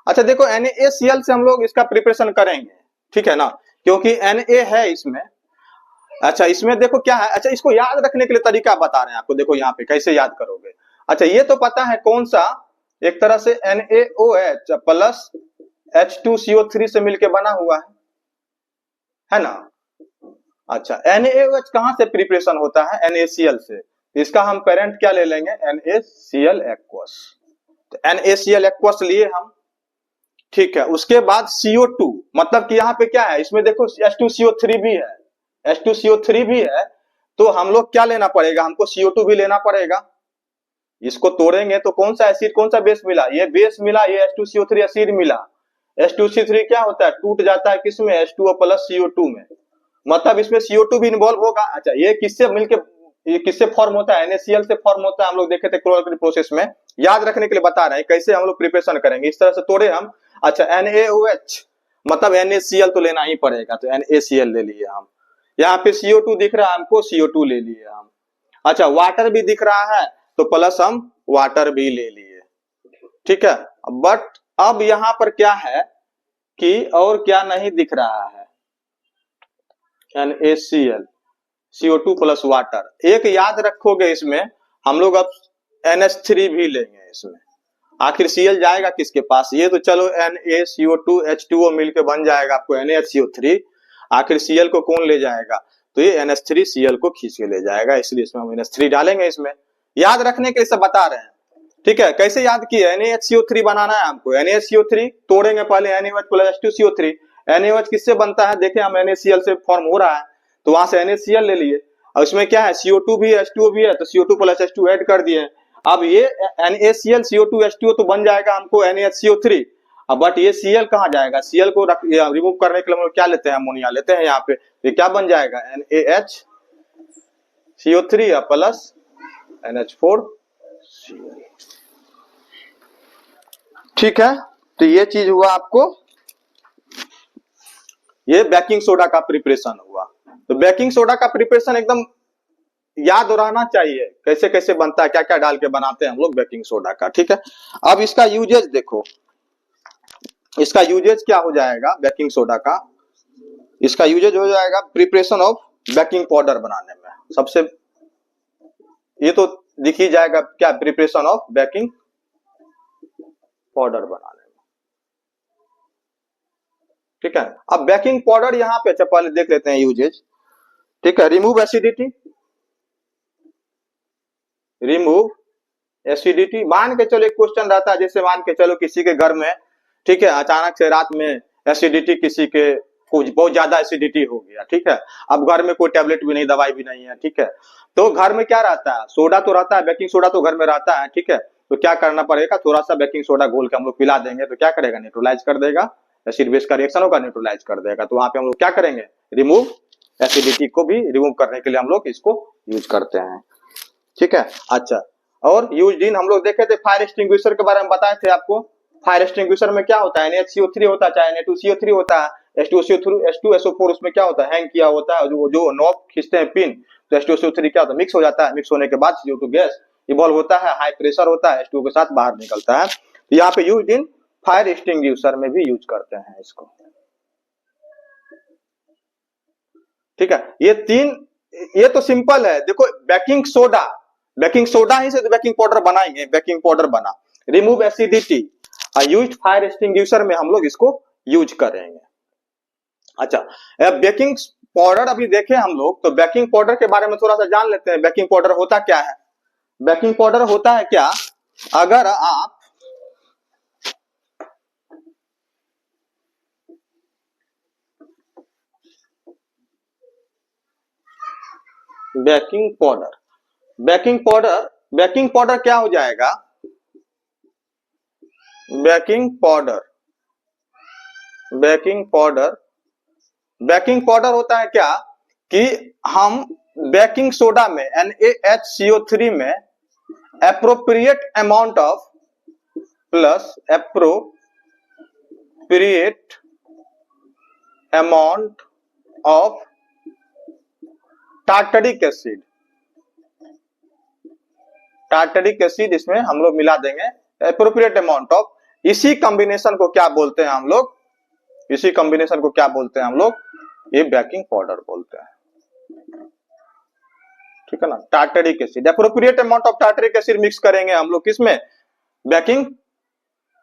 अच्छा देखो NaCl से हम लोग इसका प्रिपरेशन करेंगे, ठीक है ना, क्योंकि Na है इसमें। अच्छा इसमें देखो क्या है, अच्छा इसको याद रखने के लिए तरीका बता रहे हैं आपको, देखो यहाँ पे कैसे याद करोगे। अच्छा ये तो पता है कौन सा, एक तरह से NaOH प्लस H2CO3 से मिलके बना हुआ है ना। अच्छा NaOH कहां से प्रिपरेशन होता है, NaCl से। इसका हम पेरेंट क्या ले लेंगे, NaCl एक्वस। तो NaCl एक्वस लिए हम, ठीक है। उसके बाद CO2, मतलब कि यहाँ पे क्या है, इसमें देखो H2CO3 भी है, H2CO3 भी है, तो हम लोग क्या लेना पड़ेगा, हमको CO2 भी लेना पड़ेगा। इसको तोड़ेंगे तो कौन सा एसिड कौन सा बेस मिला, ये बेस मिला, ये H2CO3 एसिड मिला। H2CO3 क्या होता है, टूट जाता है किसमें, H2O प्लस CO2 में, मतलब इसमें CO2 भी इन्वॉल्व होगा। अच्छा ये किससे मिलके, ये किससे फॉर्म होता है, NaCl से फॉर्म होता है, हम लोग देखे थे क्लोरोकेमिकल प्रोसेस में। याद रखने के लिए बता रहे हैं कैसे हम लोग प्रिपरेशन करेंगे, इस तरह से तोड़े हम। अच्छा NaOH मतलब NaCl तो लेना ही पड़ेगा, तो NaCl ले लिए हम। यहाँ पे CO2 दिख रहा है हमको, CO2 ले लिए हम। अच्छा वाटर भी दिख रहा है, तो प्लस हम वाटर भी ले लिए, ठीक है। बट अब यहाँ पर क्या है कि और क्या नहीं दिख रहा है, NaCl CO2 प्लस वाटर। एक याद रखोगे इसमें, हम लोग अब NH3 भी लेंगे इसमें। आखिर Cl जाएगा किसके पास, ये तो चलो NaCO2 H2O मिलके बन जाएगा आपको NaCO3। आखिर Cl को कौन ले जाएगा, तो ये NH3 Cl को खींच के ले जाएगा, इसलिए इसमें हम NH3 डालेंगे इसमें। याद रखने के लिए सब बता रहे हैं, ठीक है। कैसे याद किए, NaHCO3 बनाना है हमको, NaHCO3 तोड़ेंगे पहले, NaOH प्लस H2CO3। NaOH किससे बनता है, देखे हम NaCl से फॉर्म हो रहा है, तो वहां से NaCl ले लिए। और इसमें क्या है, CO2 भी है H2O भी है, तो CO2 प्लस H2 ऐड कर दिए। अब ये NaCl CO2 H2O तो बन जाएगा हमको NaHCO3। अब बट ये Cl कहाँ जाएगा, Cl को रिमूव करने के लिए हम लोग क्या लेते हैं, अमोनिया लेते हैं यहाँ पे। ये क्या बन जाएगा, NaHCO3 प्लस NH4, ठीक है। तो ये चीज हुआ आपको, ये बेकिंग सोडा का प्रिपरेशन हुआ। तो बेकिंग सोडा का प्रिपरेशन एकदम याद रहना चाहिए, कैसे कैसे बनता है, क्या क्या डाल के बनाते हैं हम लोग बेकिंग सोडा का, ठीक है। अब इसका यूजेज देखो, इसका यूजेज क्या हो जाएगा बेकिंग सोडा का, इसका यूजेज हो जाएगा प्रिपरेशन ऑफ बेकिंग पाउडर बनाने में। सबसे ये तो दिख ही जाएगा क्या, प्रिपरेशन ऑफ बेकिंग पाउडर बनाने में, ठीक है। अब बेकिंग पाउडर यहाँ पे, अच्छा पहले देख लेते हैं यूजेज, ठीक है। Remove acidity, remove acidity. मान के चलो एक क्वेश्चन रहता है, जैसे मान के चलो किसी के घर में, ठीक है, अचानक से रात में एसिडिटी, किसी के कुछ बहुत ज्यादा एसिडिटी हो गया, ठीक है। अब घर में कोई टेबलेट भी नहीं, दवाई भी नहीं है, ठीक है। तो घर में क्या रहता है, सोडा तो रहता है, बेकिंग सोडा तो घर में रहता है, ठीक है। तो क्या करना पड़ेगा, थोड़ा सा बेकिंग सोडा घोल के हम लोग पिला देंगे, तो क्या करेगा, न्यूट्रलाइज कर देगा, एसिड बेस का रिएक्शन होगा, न्यूट्रलाइज कर देगा। तो वहां पे हम लोग क्या करेंगे, रिमूव एसिडिटी को भी रिमूव करने के लिए हम लोग इसको यूज करते हैं, ठीक है। अच्छा और यूज इन हम लोग देखे थे फायर एक्सटिंग्विशर के बारे में बताए थे आपको। फायर एक्सटिंग्विशर में क्या होता है, NaHCO3 होता है, चाहे Na2CO3 होता है, H2SO4 उसमें क्या होता है, हैंग किया होता है, जो नॉब खींचते हैं पिन, तो H2SO3 क्या होता है, मिक्स हो जाता है। मिक्स होने के बाद CO2 गैस इवॉल्व होता है, हाई प्रेशर होता है, H2O के साथ बाहर निकलता है। तो यहाँ पे यूज इन फायर एक्सटिंग्विशर में भी यूज करते हैं इसको, ठीक है। ये तीन, ये तो सिंपल है। देखो बेकिंग सोडा, बेकिंग सोडा ही से तो बेकिंग पाउडर बनाएंगे, बेकिंग पाउडर बना। Remove acidity, use fire extinguisher में हम लोग इसको यूज करेंगे। अच्छा बेकिंग पाउडर अभी देखे हम लोग, तो बेकिंग पाउडर के बारे में थोड़ा सा जान लेते हैं। बेकिंग पाउडर होता क्या है, बेकिंग पाउडर होता है क्या, अगर आप baking powder, baking powder, baking powder क्या हो जाएगा, baking powder, baking powder, baking powder होता है क्या कि हम बेकिंग सोडा में NaHCO3 में appropriate amount of plus appropriate amount of tartaric acid, tartaric acid इसमें हम लोग मिला देंगे एप्रोप्रिएट अमाउंट ऑफ, इसी कॉम्बिनेशन को क्या बोलते हैं हम लोग, इसी कॉम्बिनेशन को क्या बोलते हैं हम लोग, ये बेकिंग पाउडर बोलते हैं, ठीक है ना। Tartaric acid, appropriate amount of tartaric acid mix करेंगे हम लोग किसमें, बेकिंग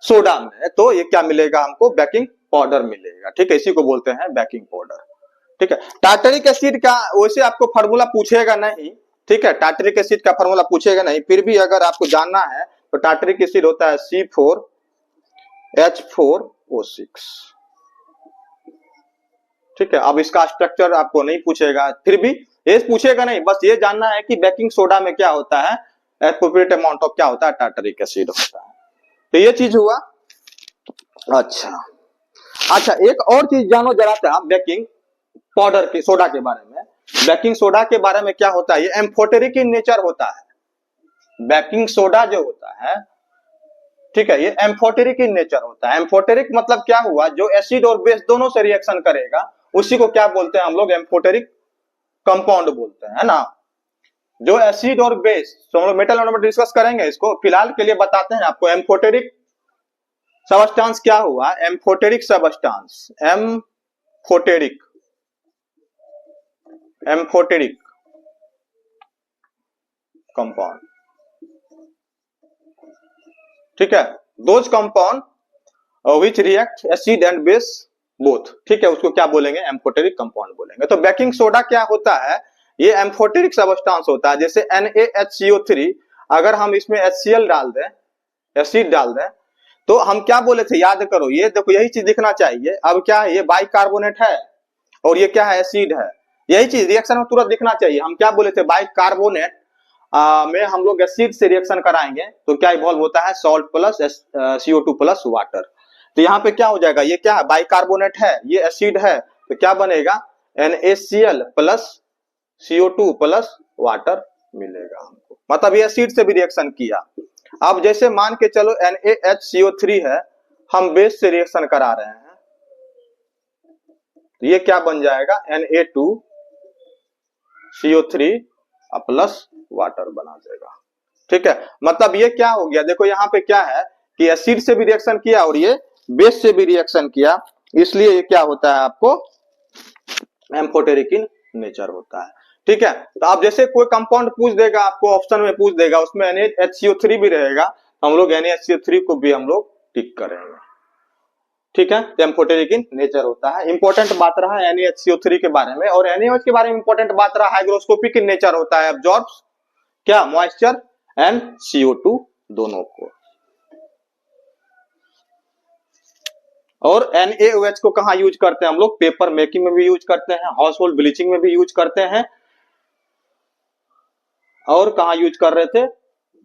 सोडा में, तो ये क्या मिलेगा हमको, बेकिंग पाउडर मिलेगा, ठीक है। इसी को बोलते हैं बेकिंग पाउडर, ठीक है। टार्टरिक एसिड का वैसे आपको फार्मूला पूछेगा नहीं, ठीक है, टार्टरिक एसिड का फार्मूला पूछेगा नहीं, फिर भी अगर आपको जानना है तो टार्टरिक एसिड होता है C4H4O6, ठीक है। अब इसका स्ट्रक्चर आपको नहीं पूछेगा, फिर भी ये पूछेगा नहीं, बस ये जानना है कि बेकिंग सोडा में क्या होता है, एप्रोप्रिएट अमाउंट ऑफ क्या होता है, टार्टरिक एसिड होता है। तो ये चीज हुआ। अच्छा एक और चीज जानो जरा सा बेकिंग पाउडर के सोडा के बारे में। बेकिंग सोडा के बारे में क्या होता है, ये एम्फोटेरिक इन नेचर होता है। बेकिंग सोडा जो होता है, ठीक है, ये एम्फोटेरिक इन नेचर होता है। एम्फोटेरिक मतलब क्या हुआ, जो एसिड और बेस दोनों से रिएक्शन करेगा उसी को क्या बोलते हैं हम लोग, एम्फोटेरिक कंपाउंड बोलते हैं, है ना। जो एसिड और बेस, तो हम लोग मेटल में डिस्कस करेंगे इसको, फिलहाल के लिए बताते हैं आपको एम्फोटेरिक सबस्टांस क्या हुआ, एम्फोटेरिक सबस्टांस, एम्फोटेरिक कंपाउंड, ठीक है, those compound which react acid and base both, ठीक है, उसको क्या बोलेंगे, एम्फोटेरिक कंपाउंड बोलेंगे। तो बेकिंग सोडा क्या होता है, ये एम्फोटेरिक सबस्टांस होता है। जैसे NaHCO3, अगर हम इसमें HCl डाल दें, एसिड डाल दें, तो हम क्या बोले थे, याद करो, ये देखो यही चीज दिखना चाहिए। अब क्या है, ये बाइकार्बोनेट है और ये क्या है, एसिड है, यही चीज रिएक्शन में तुरंत दिखना चाहिए। हम क्या बोले थे, बाइकार्बोनेट में हम लोग एसिड से रिएक्शन कराएंगे तो क्या इवॉल्व होता है, salt plus CO2 plus water. तो यहाँ पे क्या हो जाएगा, ये क्या है, बाइकार्बोनेट है, ये एसिड है, तो क्या बनेगा, NaCl plus CO2 plus water मिलेगा हमको, मतलब ये एसिड से भी रिएक्शन किया। अब जैसे मान के चलो NaHCO3 है, हम बेस से रिएक्शन करा रहे हैं, तो ये क्या बन जाएगा, Na2CO3 प्लस वाटर बना देगा, ठीक है। मतलब ये क्या हो गया, देखो यहाँ पे क्या है कि एसिड से भी रिएक्शन किया और ये बेस से भी रिएक्शन किया, इसलिए ये क्या होता है आपको, एम्फोटेरिक इन नेचर होता है, ठीक है। तो आप जैसे कोई कंपाउंड पूछ देगा आपको, ऑप्शन में पूछ देगा, उसमें NaHCO3 भी रहेगा, तो हम लोग NaHCO3 को भी हम लोग टिक करेंगे, ठीक है। एम्फोटेरिक इन नेचर होता है। इंपॉर्टेंट बात रहा NaHCO3 के बारे में, और NaOH के बारे में इंपॉर्टेंट बात रहा, हाइग्रोस्कोपिक इन नेचर होता है, अब्जॉर्ब्स क्या, मॉइस्चर एंड CO2 दोनों को। और NaOH को कहां यूज करते हैं हम लोग, पेपर मेकिंग में भी यूज करते हैं, हाउस होल्ड ब्लीचिंग में भी यूज करते हैं, और कहां यूज कर रहे थे,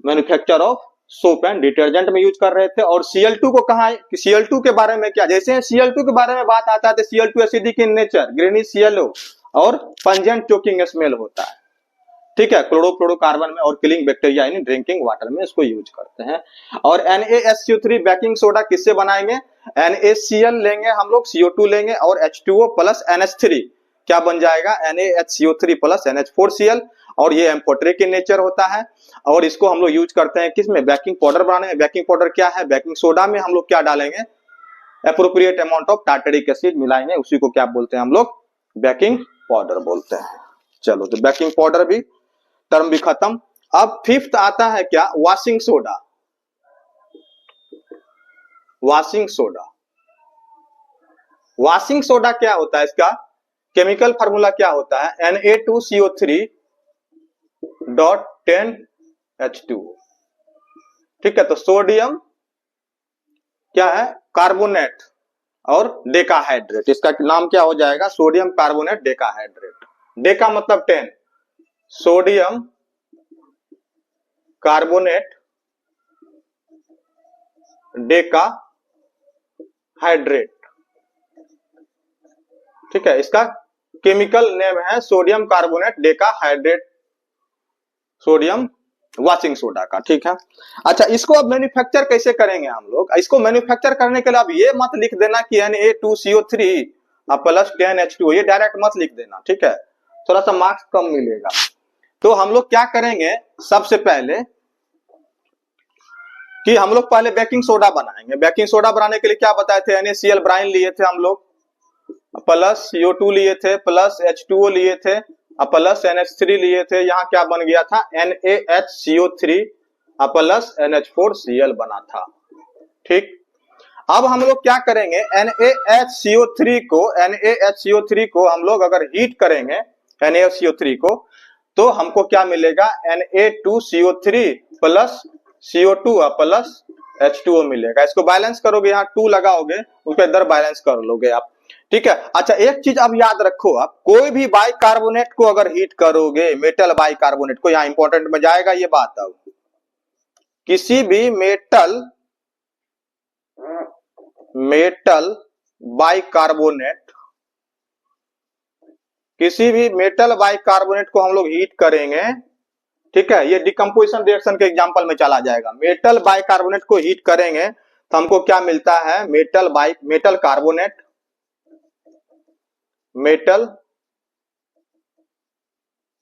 manufacture of soap and detergent में यूज कर रहे थे। और Cl2 को कहा, Cl2 के बारे में क्या, जैसे Cl2 के बारे में बात आता है तो Cl2 acidic in nature, greenish yellow और पंजेंट चोकिंग स्मेल होता है, ठीक है, क्लोरोफ्लोरोकार्बन में, और killing bacteria in drinking water में इसको यूज करते हैं। और NaSCO3 बेकिंग सोडा किससे बनाएंगे, NaCl लेंगे हम लोग, CO2 लेंगे और H2O प्लस NH3, क्या बन जाएगा, NaHCO3 प्लस NH4Cl, और ये एम्फोटेरिक इन नेचर होता है। और इसको हम लोग यूज करते हैं किसमें, बेकिंग पाउडर बनाने में। बेकिंग पाउडर क्या है, बेकिंग सोडा में हम लोग क्या डालेंगे, appropriate amount of tartaric acid मिलाएंगे, उसी को क्या बोलते हैं हम लोग, बेकिंग पाउडर बोलते हैं। चलो, तो बेकिंग पाउडर भी टर्म भी खत्म। अब फिफ्थ आता है क्या, washing soda. Washing soda, washing soda क्या होता है, इसका केमिकल फार्मूला क्या होता है, Na2CO3.10H2, ठीक है। तो सोडियम क्या है, कार्बोनेट और डेकाहाइड्रेट, इसका नाम क्या हो जाएगा, सोडियम कार्बोनेट डेकाहाइड्रेट। डेका मतलब 10, सोडियम कार्बोनेट डेकाहाइड्रेट, ठीक है। इसका केमिकल नेम है sodium carbonate decahydrate, sodium washing soda का, ठीक है। अच्छा, इसको अब मैन्युफैक्चर कैसे करेंगे हम लोग, इसको मैन्युफैक्चर करने के लिए अब ये मत लिख देना कि Na2CO3 प्लस 10H2, ये डायरेक्ट मत लिख देना, ठीक है, थोड़ा सा मार्क्स कम मिलेगा। तो हम लोग क्या करेंगे, सबसे पहले कि हम लोग पहले बेकिंग सोडा बनाएंगे। बेकिंग सोडा बनाने के लिए क्या बताए थे, NaCl ब्राइन लिए थे हम लोग, प्लस CO2 लिए थे, प्लस H2O लिए थे, प्लस NH3 लिए थे। यहाँ क्या बन गया था, NaHCO3 प्लस NH4Cl बना था। ठीक, अब हम लोग क्या करेंगे, NaHCO3 को हम लोग अगर हीट करेंगे NaHCO3 को, तो हमको क्या मिलेगा, Na2CO3 plus CO2 plus H2O मिलेगा। इसको बैलेंस करोगे, यहाँ 2 लगाओगे, उसके इधर बैलेंस कर लोगे आप। ठीक है। अच्छा, एक चीज अब याद रखो, आप कोई भी बाइकार्बोनेट को अगर हीट करोगे, मेटल बाइकार्बोनेट को, यहाँ इंपॉर्टेंट में जाएगा ये बात, अब किसी भी मेटल बाइकार्बोनेट, किसी भी मेटल बाइकार्बोनेट को हम लोग हीट करेंगे, ठीक है, ये डिकम्पोजिशन रिएक्शन के एग्जांपल में चला जाएगा। मेटल बाइकार्बोनेट को हीट करेंगे तो हमको क्या मिलता है, metal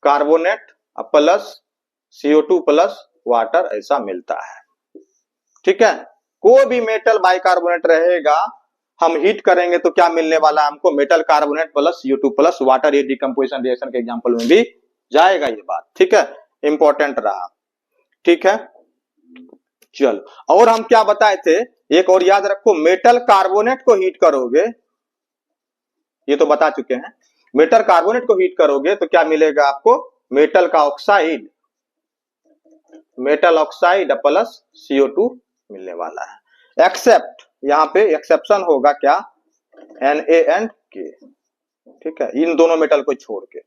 carbonate plus CO2 plus water, ऐसा मिलता है। ठीक है, कोई भी मेटल बाइकार्बोनेट रहेगा, हम हीट करेंगे तो क्या मिलने वाला है हमको, metal carbonate plus CO2 plus water. ये डिकम्पोजिशन रिएक्शन के एग्जांपल में भी जाएगा ये बात। ठीक है, इंपॉर्टेंट रहा। ठीक है, चलो, और हम क्या बताए थे, एक और याद रखो, मेटल कार्बोनेट को हीट करोगे, ये तो बता चुके हैं, मेटल कार्बोनेट को हीट करोगे तो क्या मिलेगा आपको, मेटल ऑक्साइड प्लस CO2 मिलने वाला है। एक्सेप्ट, यहाँ पे एक्सेप्शन होगा क्या, Na&K। ठीक है, इन दोनों मेटल को छोड़ के।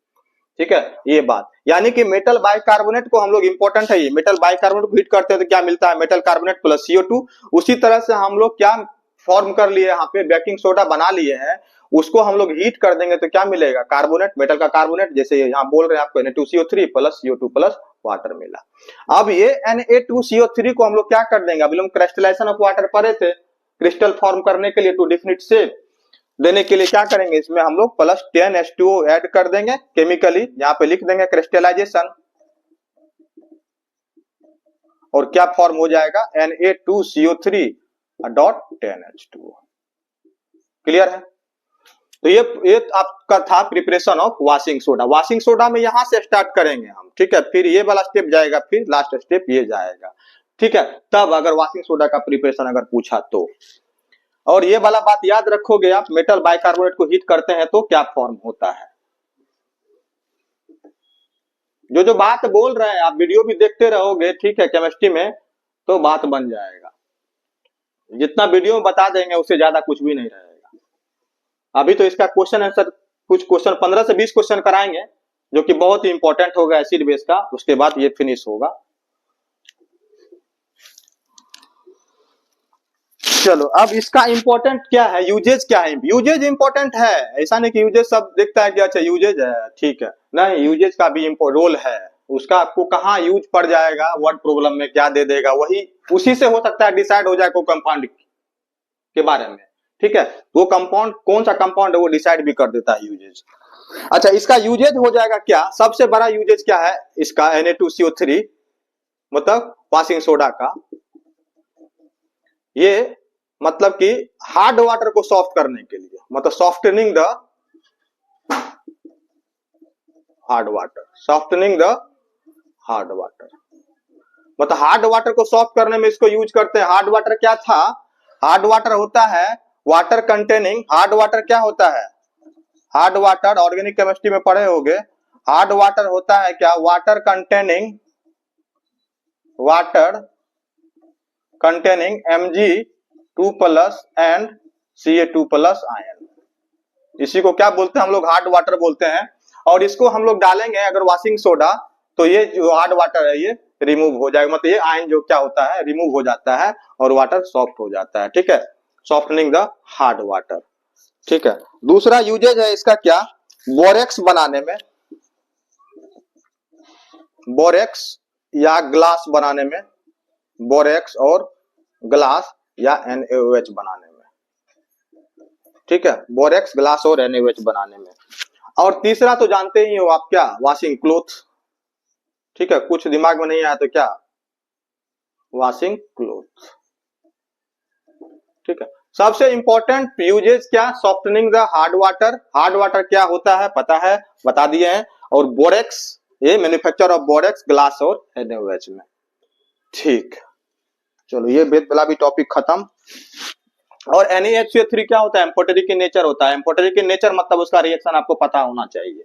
ठीक है, ये बात, यानी कि मेटल बाइकार्बोनेट को हम लोग, इंपॉर्टेंट है ये, मेटल बाइकार्बोनेट को हीट करते हैं तो क्या मिलता है, मेटल कार्बोनेट प्लस CO2। उसी तरह से हम लोग क्या फॉर्म कर लिए, यहाँ पे बेकिंग सोडा बना लिए हैं, उसको हम लोग हीट कर देंगे तो क्या मिलेगा, कार्बोनेट, मेटल का कार्बोनेट, जैसे यहाँ बोल रहे हैं आपको Na2CO3 plus CO2 plus water मिला। अब ये Na2CO3 को हम लोग क्या कर देंगे, अभी हम क्रिस्टलाइजेशन ऑफ वाटर पढ़े थे, क्रिस्टल फॉर्म करने के लिए, टू डिफिनिट शेप देने के लिए क्या करेंगे, इसमें हम लोग प्लस 10H2O ऐड कर देंगे केमिकली, यहाँ पे लिख देंगे क्रिस्टलाइजेशन, और क्या फॉर्म हो जाएगा, Na2CO3 डॉट 10H2O। क्लियर है। तो ये आपका था preparation of washing soda. Washing soda में यहां से स्टार्ट करेंगे हम, ठीक है, फिर ये वाला स्टेप जाएगा, फिर लास्ट स्टेप ये जाएगा। ठीक है, तब अगर वाशिंग सोडा का प्रिपरेशन अगर पूछा तो, और ये वाला बात याद रखोगे आप, मेटल बाइकार्बोनेट को हीट करते हैं तो क्या फॉर्म होता है। जो बात बोल रहे हैं आप वीडियो भी देखते रहोगे, ठीक है, केमिस्ट्री में तो बात बन जाएगा। जितना वीडियो में बता देंगे उससे ज्यादा कुछ भी नहीं रहेगा। अभी तो इसका क्वेश्चन आंसर, कुछ क्वेश्चन 15 से 20 क्वेश्चन कराएंगे, जो कि बहुत ही इंपॉर्टेंट होगा एसिड बेस का, उसके बाद ये फिनिश होगा। चलो, अब इसका इंपॉर्टेंट क्या है, यूजेज क्या है। यूजेज इंपॉर्टेंट है, ऐसा नहीं कि यूजेज सब देखता है कि अच्छा यूजेज है, ठीक है, नहीं, यूजेज का भी रोल है, उसका आपको कहाँ यूज पड़ जाएगा, वर्ड प्रॉब्लम में क्या दे देगा, वही उसी से हो सकता है डिसाइड हो जाए को कंपाउंड के बारे में। ठीक है, वो कंपाउंड कौन सा कंपाउंड है वो डिसाइड भी कर देता है यूजेज। अच्छा, इसका यूजेज हो जाएगा क्या, सबसे बड़ा यूजेज क्या है इसका, Na2CO3 मतलब वाशिंग सोडा का, ये मतलब कि हार्ड वाटर को सॉफ्ट करने के लिए, मतलब सॉफ्टनिंग द हार्ड वाटर, मतलब हार्ड वाटर को सॉफ्ट करने में इसको यूज करते हैं। हार्ड वाटर क्या था, हार्ड वाटर होता है वाटर कंटेनिंग, हार्ड वाटर क्या होता है, हार्ड वाटर ऑर्गेनिक केमिस्ट्री में पढ़े होंगे, हार्ड वाटर होता है क्या, water containing Mg2 plus and Ca2 plus ion, इसी को क्या बोलते हैं हम लोग, हार्ड वाटर बोलते हैं। और इसको हम लोग डालेंगे अगर वाशिंग सोडा, तो ये जो हार्ड वाटर है ये रिमूव हो जाएगा, मतलब ये आयन जो क्या होता है रिमूव हो जाता है और वाटर सॉफ्ट हो जाता है। ठीक है, सॉफ्टनिंग द हार्ड वाटर। ठीक है, दूसरा यूजेज है इसका क्या, बोरेक्स बनाने में, बोरेक्स या ग्लास बनाने में, बोरेक्स और ग्लास या NaOH बनाने में। ठीक है, बोरेक्स, ग्लास और NaOH बनाने में। और तीसरा तो जानते ही हो आप क्या, वॉशिंग क्लोथ। ठीक है, कुछ दिमाग में नहीं आया तो क्या, वॉशिंग क्लोथ। ठीक है, सबसे इंपॉर्टेंट यूजेज क्या, softening the hard water. Hard water क्या होता है पता है, बता दिए हैं। और बोरेक्स, ये मैन्युफैक्चर ऑफ बोरेक्स ग्लास और NaOH में। ठीक, चलो ये बेद वाला भी टॉपिक खत्म। और NaHCO3 क्या होता है, एम्फोटेरिक इन नेचर होता है। एम्फोटेरिक इन नेचर मतलब उसका रिएक्शन आपको पता होना चाहिए।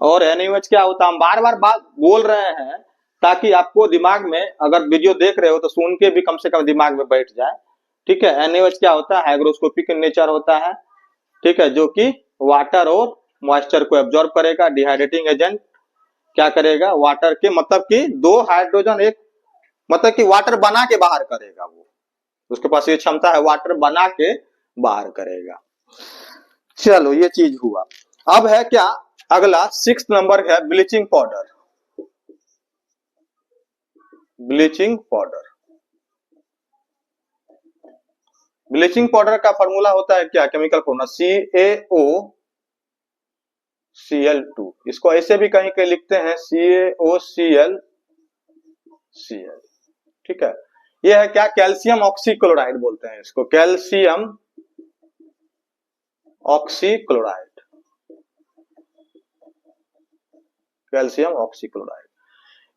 और NaOH क्या होता है, हम बार बार बात बोल रहे हैं ताकि आपको दिमाग में, अगर वीडियो देख रहे हो तो सुन के भी कम से कम दिमाग में बैठ जाए। ठीक है, NaOH क्या होता है, हाइग्रोस्कोपिक इन नेचर होता है। ठीक है, जो कि वाटर और मॉइस्चर को एब्जॉर्ब करेगा। डिहाइड्रेटिंग एजेंट क्या करेगा, वाटर के मतलब कि दो हाइड्रोजन एक, मतलब कि वाटर बना के बाहर करेगा। वो उसके पास ये क्षमता है, वाटर बना के बाहर करेगा। चलो ये चीज हुआ। अब है क्या, अगला 6 नंबर है bleaching powder. Bleaching powder, bleaching powder का फॉर्मूला होता है क्या, केमिकल फॉर्मूला CaOCl2। इसको ऐसे भी कहीं कहीं लिखते हैं CaOCl। ठीक है, ये है क्या, कैल्शियम ऑक्सीक्लोराइड बोलते हैं इसको, कैल्शियम ऑक्सीक्लोराइड। कैल्शियम ऑक्सीक्लोराइड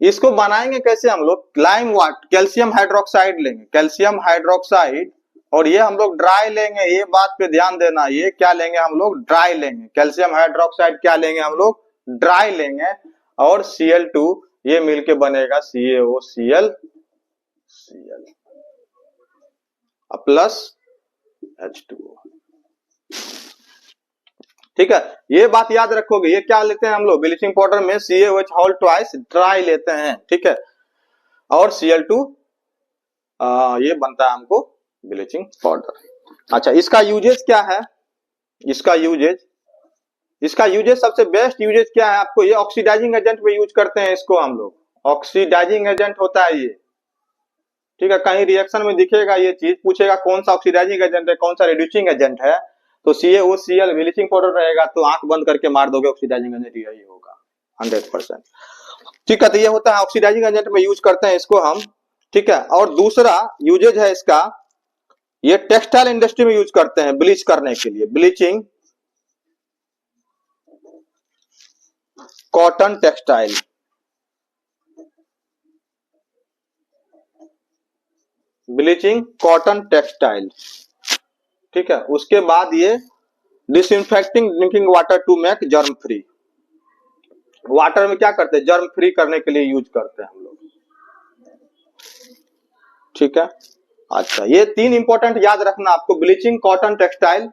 इसको बनाएंगे कैसे हम लोग, लाइम वाटर, कैल्शियम हाइड्रोक्साइड लेंगे, कैल्शियम हाइड्रोक्साइड, और ये हम लोग ड्राई लेंगे। ये बात पे ध्यान देना, ये क्या लेंगे हम लोग, ड्राई लेंगे। कैल्शियम हाइड्रोक्साइड क्या लेंगे हम लोग, ड्राई लेंगे। और Cl2 ये मिलके बनेगा CaOCl प्लस H2O। ठीक है, ये बात याद रखोगे। ये क्या लेते हैं हम लोग, ब्लीचिंग पाउडर में CaOH होल ट्वाइस ड्राई लेते हैं। ठीक है, और Cl2 ये बनता है हमको ब्लीचिंग पाउडर। अच्छा, इसका यूजेज क्या है, इसका यूजेज सबसे बेस्ट यूजेज क्या है आपको, ये ऑक्सीडाइजिंग एजेंट में यूज करते हैं इसको हम लोग। ऑक्सीडाइजिंग एजेंट होता है ये। ठीक है, कहीं रिएक्शन में दिखेगा ये चीज, पूछेगा कौन सा ऑक्सीडाइजिंग एजेंट है, कौन सा रिड्यूसिंग एजेंट है, तो CaOCl ब्लीचिंग पाउडर रहेगा तो आंख बंद करके मार दोगे, ऑक्सीडाइजिंग एजेंट यही होगा 100%। ठीक है, तो ये होता है ऑक्सीडाइजिंग एजेंट में यूज करते हैं इसको हम। ठीक है, और दूसरा यूजेज है इसका, ये टेक्सटाइल इंडस्ट्री में यूज करते हैं ब्लीच करने के लिए। Bleaching cotton textile, bleaching cotton textile. ठीक है, उसके बाद ये disinfecting drinking water to make germ free. Water में क्या करते हैं, जर्म फ्री करने के लिए यूज करते हैं हम लोग। ठीक है, अच्छा ये 3 इंपॉर्टेंट याद रखना आपको, ब्लीचिंग कॉटन टेक्सटाइल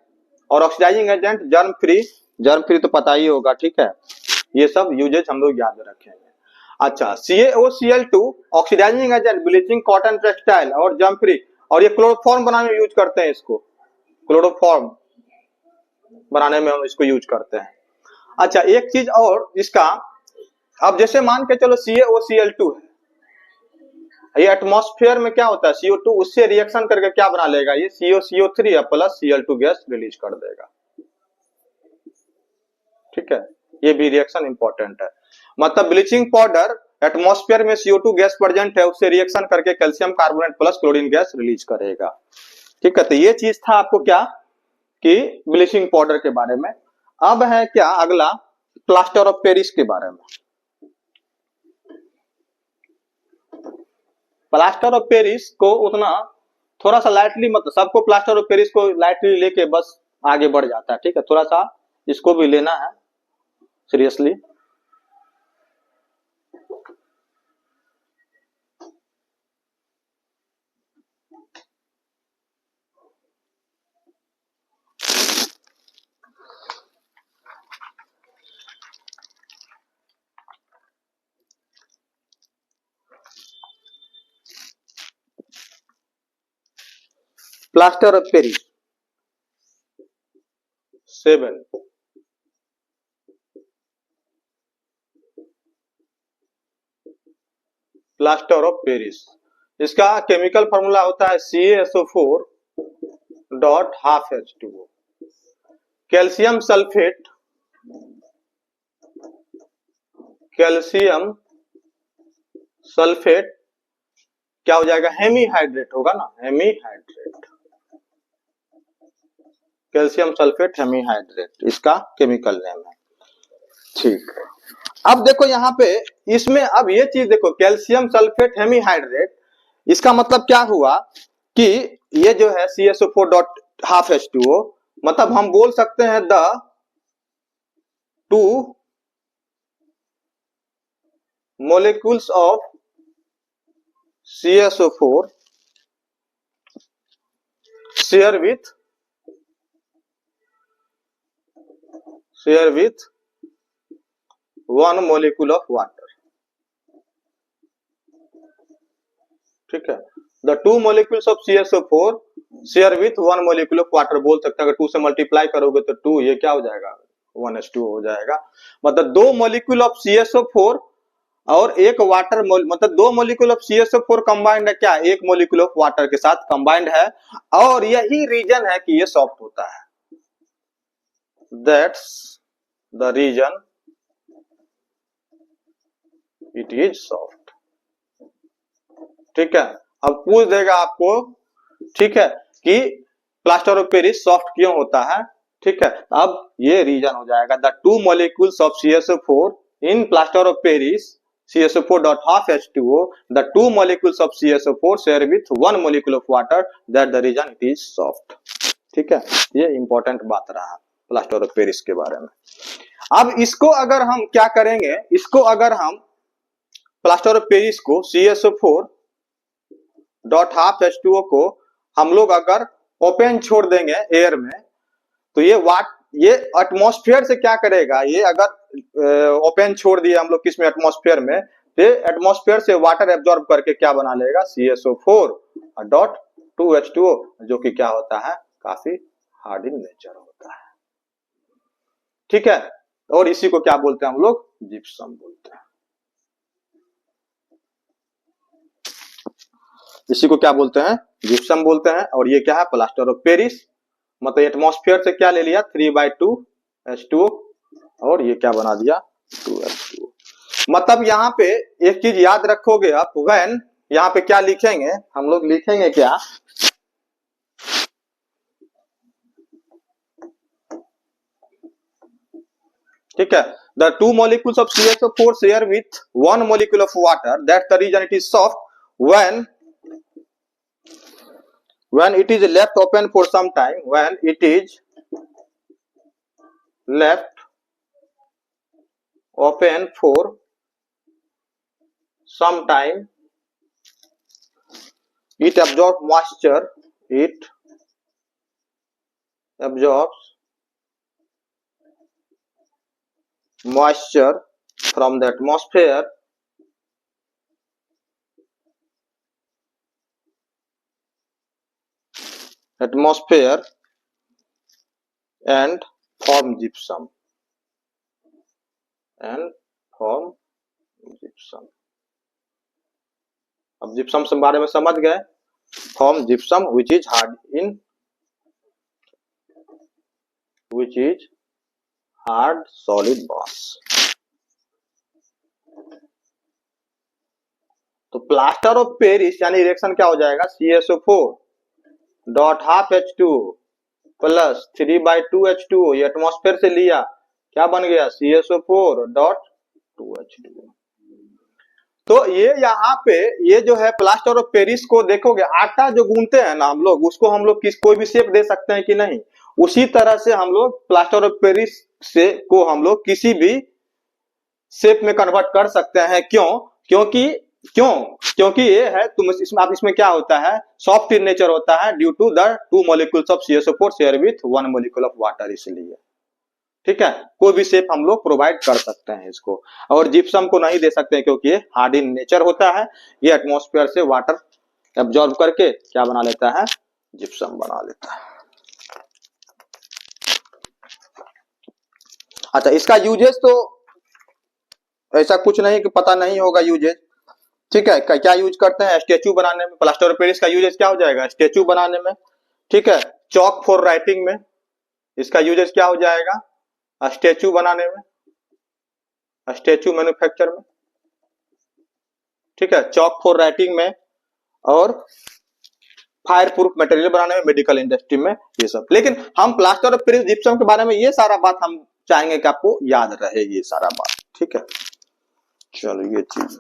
और oxidising agent germ free. Germ free तो पता ही होगा। ठीक है, ये सब यूजेज हम लोग याद रखेंगे। अच्छा, CaOCl2 oxidising agent, bleaching cotton textile और जर्म फ्री, और ये क्लोरोफॉर्म बनाने में यूज करते हैं इसको, क्लोरोफॉर्म बनाने में हम इसको यूज करते हैं। अच्छा, एक चीज और इसका, अब जैसे मान के चलो CaOCl2 है, ये एटमॉस्फेयर में क्या होता है CO2, उससे रिएक्शन करके क्या बना लेगा, ये COCO3 plus Cl2 gas release कर देगा। ठीक है, ये भी रिएक्शन इंपॉर्टेंट है। मतलब ब्लीचिंग पाउडर एटमॉस्फेयर में CO2 गैस प्रेजेंट है, उससे रिएक्शन करके calcium carbonate plus chlorine gas release करेगा। ठीक है, तो ये चीज था आपको क्या, कि ब्लीचिंग पाउडर के बारे में। अब है क्या अगला, प्लास्टर ऑफ पेरिस के बारे में। प्लास्टर ऑफ पेरिस को उतना थोड़ा सा लाइटली मत, सबको प्लास्टर ऑफ पेरिस को लाइटली लेके बस आगे बढ़ जाता है। ठीक है, थोड़ा सा इसको भी लेना है seriously. Plaster of Paris 7, plaster of Paris, इसका केमिकल फॉर्मूला होता है CaSO4.12H2O। Calcium sulphate calcium sulphate क्या हो जाएगा, हेमीहाइड्रेट होगा ना, हेमीहाइड्रेट, कैल्शियम सल्फेट हेमीहाइड्रेट इसका केमिकल नेम है। ठीक, अब देखो यहाँ पे इसमें अब ये चीज देखो, कैल्शियम सल्फेट हेमीहाइड्रेट, इसका मतलब क्या हुआ कि ये जो है CSO4 डॉट हाफ H2O, मतलब हम बोल सकते हैं the two molecules of CSO4 share with one molecule of water। ठीक है, the two molecules of CSO4 share with one molecule of water बोल सकते हैं। अगर 2 से मल्टीप्लाई करोगे तो 2, ये क्या हो जाएगा, 1s2 हो जाएगा। मतलब 2 मोलिक्यूल ऑफ CSO4 और एक वाटर, मतलब 2 मोलिक्यूल ऑफ CSO4 कंबाइंड है क्या, एक मोलिक्यूल ऑफ वाटर के साथ कंबाइंड है, और यही रीजन है कि ये सॉफ्ट होता है। That's the reason it is soft. ठीक है, अब पूछ देगा आपको, ठीक है, कि प्लास्टर ऑफ पेरिस सॉफ्ट क्यों होता है। ठीक है, अब ये रीजन हो जाएगा, the two molecules of CSO4 in plaster of Paris CSO4 dot half H2O, the two molecules of CSO4 share with one molecule of water, that the reason it is soft. ठीक है, ये important बात रहा plaster of Paris के बारे में। अब इसको अगर हम क्या करेंगे, इसको अगर हम प्लास्टर ऑफ पेरिस को CSO4 डॉट हाफ H2O को हम लोग अगर ओपन छोड़ देंगे एयर में, तो ये एटमॉस्फेयर से क्या करेगा, ये अगर ओपन छोड़ दिए हम लोग किसमें, एटमॉस्फेयर में, तो एटमॉस्फेयर से वाटर एब्जॉर्ब करके क्या बना लेगा, CSO4 डॉट 2H2O, जो कि क्या होता है, काफी हार्ड इन नेचर होता है। ठीक है, और इसी को क्या बोलते हैं हम लोग, जिप्सम बोलते हैं। इसी को क्या बोलते हैं, जिप्सम बोलते हैं। और ये क्या है, प्लास्टर ऑफ पेरिस, मतलब एटमॉस्फेयर से क्या ले लिया, 3/2 H2O, और ये क्या बना दिया, 2H2O। मतलब यहाँ पे एक चीज याद रखोगे आप, व्हेन, यहाँ पे क्या लिखेंगे हम लोग, लिखेंगे क्या, ठीक है, the two molecules of CSO4 share with one molecule of water, that's the reason it is soft when it is left open for some time, when it is left open for some time, it absorbs moisture, it absorbs moisture from the atmosphere and form gypsum, अब gypsum के बारे में समझ गए, form gypsum which is hard solid mass। तो plaster of Paris यानी reaction क्या हो जाएगा, CSO4 dot half H2O plus 3/2 H2O, ये एटमॉस्फेयर से लिया, क्या बन गया, CSO4 डॉट 2H2O। तो ये यहाँ पे ये जो है प्लास्टर ऑफ पेरिस को देखोगे, आटा जो गूंथते हैं ना हम लोग, उसको हम लोग कोई भी शेप दे सकते हैं कि नहीं, उसी तरह से हम लोग प्लास्टर ऑफ पेरिस से को हम लोग किसी भी शेप में कन्वर्ट कर सकते हैं। क्योंकि ये है, आप इसमें क्या होता है, सॉफ्ट इन नेचर होता है, due to the two molecules of CSO4 share with one molecule of water, इसलिए। ठीक है, कोई भी शेप हम लोग प्रोवाइड कर सकते हैं इसको, और जिप्सम को नहीं दे सकते हैं क्योंकि ये हार्ड इन नेचर होता है, ये एटमॉस्फेयर से वाटर एब्जॉर्ब करके क्या बना लेता है, जिप्सम बना लेता है। अच्छा, इसका यूजेस तो ऐसा कुछ नहीं कि पता नहीं होगा यूजेस। ठीक है, क्या यूज करते हैं, स्टेचू बनाने में, प्लास्टर ऑफ पेरिस का यूजेस क्या हो जाएगा, स्टेचू बनाने में। ठीक है, चॉक फॉर राइटिंग में इसका यूजेस क्या हो जाएगा, स्टेचू बनाने में, स्टेचू मैन्युफैक्चर में, ठीक है, चॉक फॉर राइटिंग में, और फायर प्रूफ मटेरियल बनाने में, मेडिकल इंडस्ट्री में, ये सब। लेकिन हम प्लास्टर ऑफ पेरिस जिप्सम के बारे में ये सारा बात हम चाहेंगे कि आपको याद रहे, ये सारा बात, ठीक है। चलो ये चीज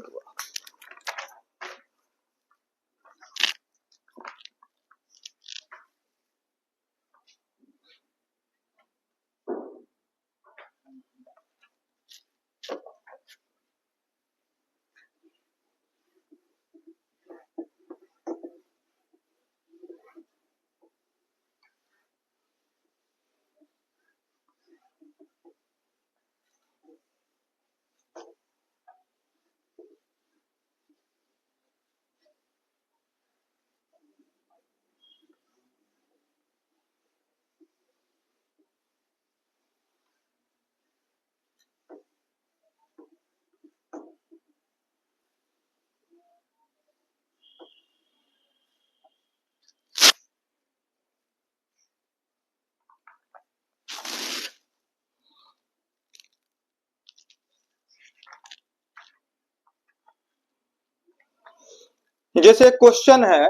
जैसे क्वेश्चन है,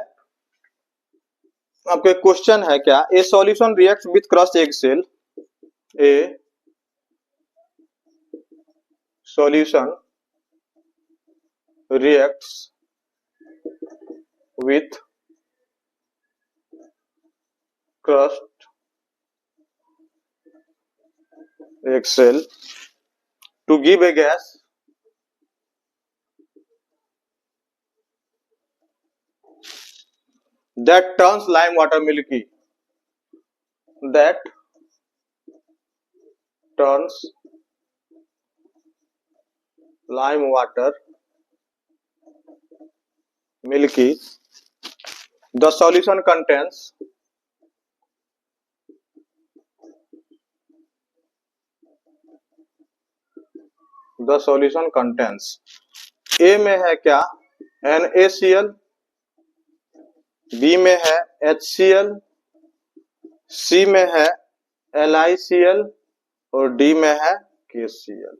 आपको एक क्वेश्चन है क्या, a solution reacts with crush egg cell, a solution reacts with crushed egg cell to give a gas that turns lime water milky, that turns lime water milky. The solution contains ए में है क्या NaCl, B में है HCl, सी में है LiCl और D में है KCl।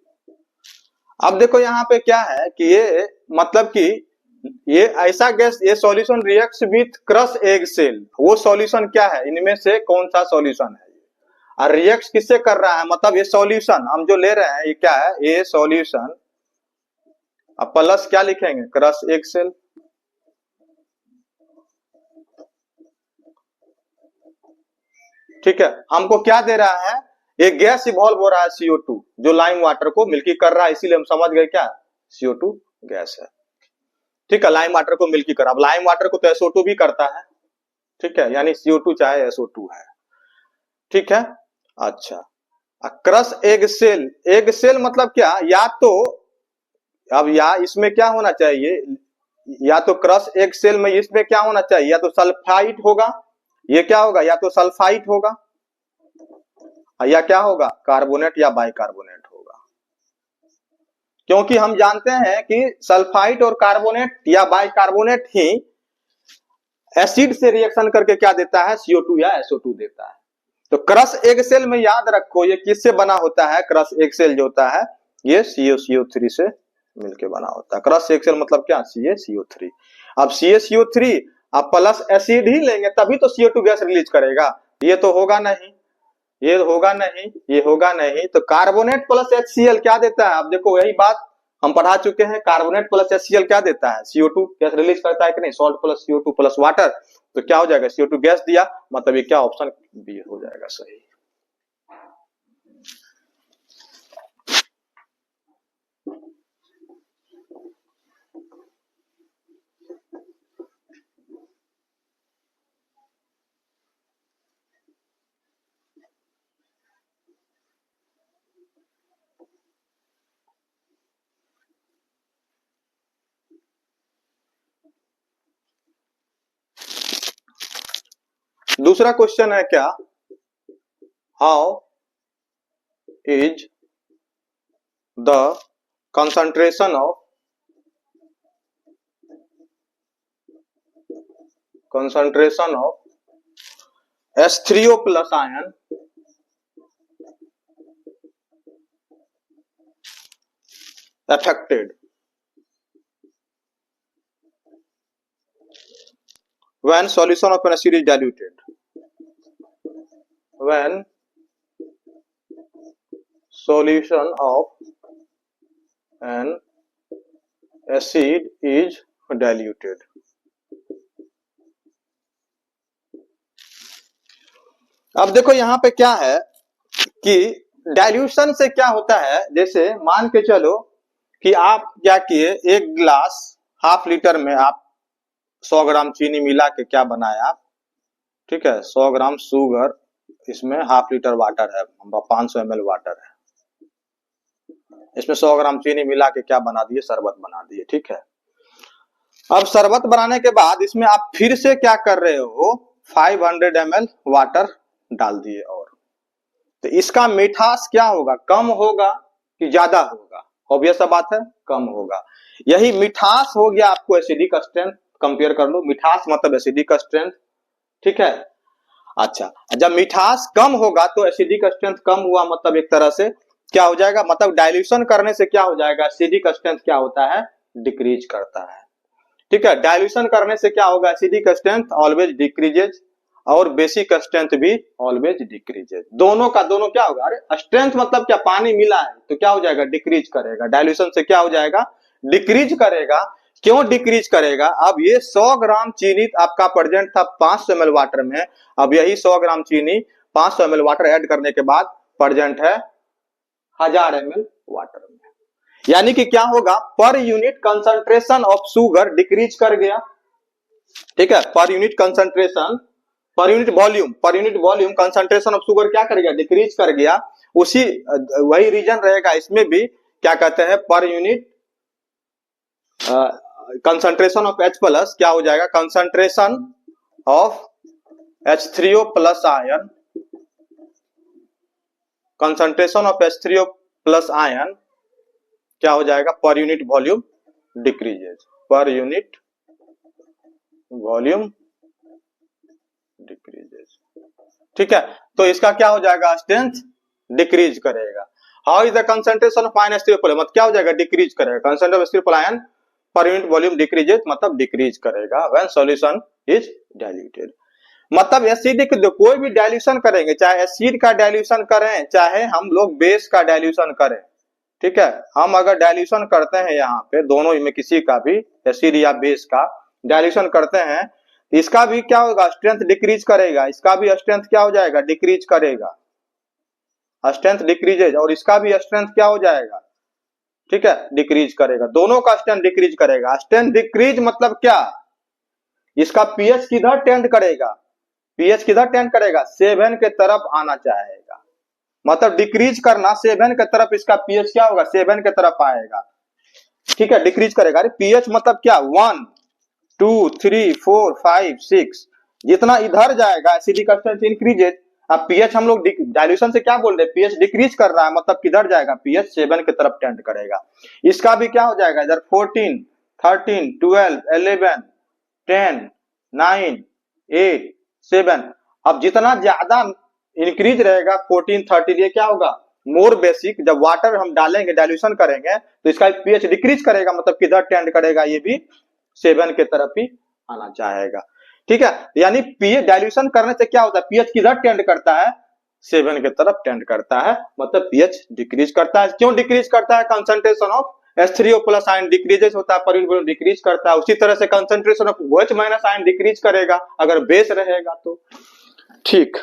अब देखो यहाँ पे क्या है कि ये मतलब कि ये ऐसा गैस, ये solution reacts with crush egg cell, वो सॉल्यूशन क्या है, इनमें से कौन सा सॉल्यूशन है, और रिएक्ट किससे कर रहा है, मतलब ये सॉल्यूशन हम जो ले रहे हैं ये क्या है, ये सॉल्यूशन, अब प्लस क्या लिखेंगे, क्रश एग सेल, ठीक है। हमको क्या दे रहा है, ये गैस इवॉल्व हो रहा है CO2 जो लाइम वाटर को मिल्की कर रहा है, इसीलिए हम समझ गए क्या CO2 गैस है, ठीक है। लाइम वाटर को मिल्की कर, अब लाइम वाटर को तो SO2 भी करता है, ठीक है, यानी CO2 चाहे SO2 है, ठीक है। अच्छा, crush egg cell, egg cell मतलब क्या, या तो अब या इसमें क्या होना चाहिए, या तो क्रश एग सेल में इसमें क्या होना चाहिए, या तो सल्फाइट होगा, ये क्या होगा, या तो सल्फाइट होगा, या क्या होगा, कार्बोनेट या बाइकार्बोनेट होगा, क्योंकि हम जानते हैं कि सल्फाइट और कार्बोनेट या बाइकार्बोनेट ही एसिड से रिएक्शन करके क्या देता है, CO2 या SO2 देता है। तो क्रश एग सेल में याद रखो ये किससे बना होता है, क्रश एग सेल जो होता है ये CaCO3 से मिलके बना होता है। क्रश एग सेल मतलब क्या, CaCO3। अब CaCO3 आप प्लस एसिड ही लेंगे तभी तो CO2 गैस रिलीज करेगा, ये तो होगा नहीं, ये होगा नहीं, ये होगा नहीं, तो कार्बोनेट प्लस HCl क्या देता है, अब देखो यही बात हम पढ़ा चुके हैं, कार्बोनेट प्लस HCl क्या देता है, CO2 गैस रिलीज करता है कि नहीं, salt plus CO2 plus water, तो क्या हो जाएगा, CO2 गैस दिया, मतलब ये क्या ऑप्शन बी हो जाएगा सही। दूसरा क्वेश्चन है क्या, how is the concentration of H3O plus ion affected when solution of an acid is diluted. When solution of an acid is diluted. अब देखो यहां पे क्या है कि डाइल्यूशन से क्या होता है, जैसे मान के चलो कि आप क्या किए, एक गिलास हाफ लीटर में आप 100 ग्राम चीनी मिला के क्या बनाया आप, ठीक है, 100 ग्राम शुगर, इसमें हाफ लीटर वाटर है, 500 ml वाटर है, इसमें 100 ग्राम चीनी मिला के क्या बना दिए, शरबत बना दिए, ठीक है। अब शरबत बनाने के बाद इसमें आप फिर से क्या कर रहे हो, 500 ml वाटर डाल दिए, और तो इसका मिठास क्या होगा, कम होगा कि ज्यादा होगा, ऑब्वियस सा बात है, कम होगा। यही मिठास हो गया आपको एसिडिक स्ट्रेंथ, कंपेयर कर लो, मिठास मतलब एसिडिक स्ट्रेंथ, ठीक है। अच्छा, जब मिठास कम होगा तो एसिडिक स्ट्रेंथ कम हुआ, मतलब एक तरह से क्या हो जाएगा, मतलब डाइल्यूशन करने से क्या हो जाएगा, एसिडिक स्ट्रेंथ क्या होता है, डिक्रीज करता है, ठीक है। डाइल्यूशन करने से क्या होगा, एसिडिक स्ट्रेंथ ऑलवेज डिक्रीजेज और बेसिक स्ट्रेंथ भी ऑलवेज डिक्रीजेज, दोनों का दोनों क्या होगा, अरे स्ट्रेंथ मतलब क्या, पानी मिला है तो क्या हो जाएगा, डिक्रीज करेगा, डाइल्यूशन से क्या हो जाएगा, डिक्रीज करेगा। क्यों डिक्रीज करेगा, अब ये 100 ग्राम चीनी आपका प्रेजेंट था 500 ml वाटर में, अब यही 100 ग्राम चीनी 500 ml वाटर ऐड करने के बाद प्रेजेंट है 1000 ml वाटर में, यानी कि क्या होगा, per unit concentration of sugar decrease कर गया, ठीक है, per unit concentration, per unit volume concentration of sugar क्या कर गया, डिक्रीज कर गया। उसी वही रीजन रहेगा इसमें भी, क्या कहते हैं, per unit concentration of H plus क्या हो जाएगा, concentration of H3O plus ion, concentration of H3O plus ion क्या हो जाएगा, per unit volume decreases, per unit volume decreases, ठीक है। तो इसका क्या हो जाएगा, स्ट्रेंथ डिक्रीज करेगा। How is the concentration of ion H3O plus, मतलब क्या हो जाएगा, डिक्रीज करेगा, concentration of H3O plus ion per unit volume decreases, मतलब डिक्रीज करेगा व्हेन सॉल्यूशन इज डाइल्यूटेड। मतलब एसिडिक कोई भी डाइल्यूशन करेंगे, चाहे एसिड का डाइल्यूशन करें चाहे हम लोग बेस का डाइल्यूशन करें, ठीक है, हम अगर डाइल्यूशन करते हैं यहाँ पे दोनों में किसी का भी, एसिड या बेस का डाइल्यूशन करते हैं, इसका भी क्या होगा, स्ट्रेंथ डिक्रीज करेगा, इसका भी स्ट्रेंथ क्या हो जाएगा, डिक्रीज करेगा, स्ट्रेंथ डिक्रीजेज, और इसका भी स्ट्रेंथ क्या हो जाएगा, ठीक है, डिक्रीज करेगा, दोनों का स्ट्रेंथ डिक्रीज करेगा। स्ट्रेंथ डिक्रीज मतलब क्या, इसका पीएच किधर टेंड करेगा, पीएच किधर टेंड करेगा, 7 के तरफ आना चाहेगा, मतलब डिक्रीज करना 7 के तरफ, इसका पीएच क्या होगा, 7 के तरफ आएगा, ठीक है, डिक्रीज करेगा। अरे पीएच मतलब क्या, 1 2 3 4 5 6, जितना इधर जाएगा एसिडिक स्ट्रेंथ इंक्रीजेज। अब पीएच हम लोग डाइल्यूशन से क्या बोल रहे हैं, पीएच डिक्रीज कर रहा है, मतलब किधर जाएगा, पीएच 7 की तरफ टेंड करेगा। इसका भी क्या हो जाएगा, इधर 14 13 12 11 10 9 8 7, अब जितना ज्यादा इंक्रीज रहेगा 14 13, ये क्या होगा, मोर बेसिक। जब वाटर हम डालेंगे डाइल्यूशन करेंगे तो इसका पीएच डिक्रीज करेगा, मतलब किधर टेंड करेगा, ये भी 7 के तरफ ही आना चाहेगा, ठीक है। यानी पीएच डाइल्यूशन करने से क्या होता है, पीएच किधर टेंड करता है, 7 के तरफ टेंड करता है, मतलब पीएच डिक्रीज करता है। क्यों डिक्रीज करता है, concentration of H3O plus ion decreases होता है, पर यूनिट वॉल्यूम डिक्रीज करता है। उसी तरह से concentration of OH minus ion decrease करेगा अगर बेस रहेगा तो, ठीक।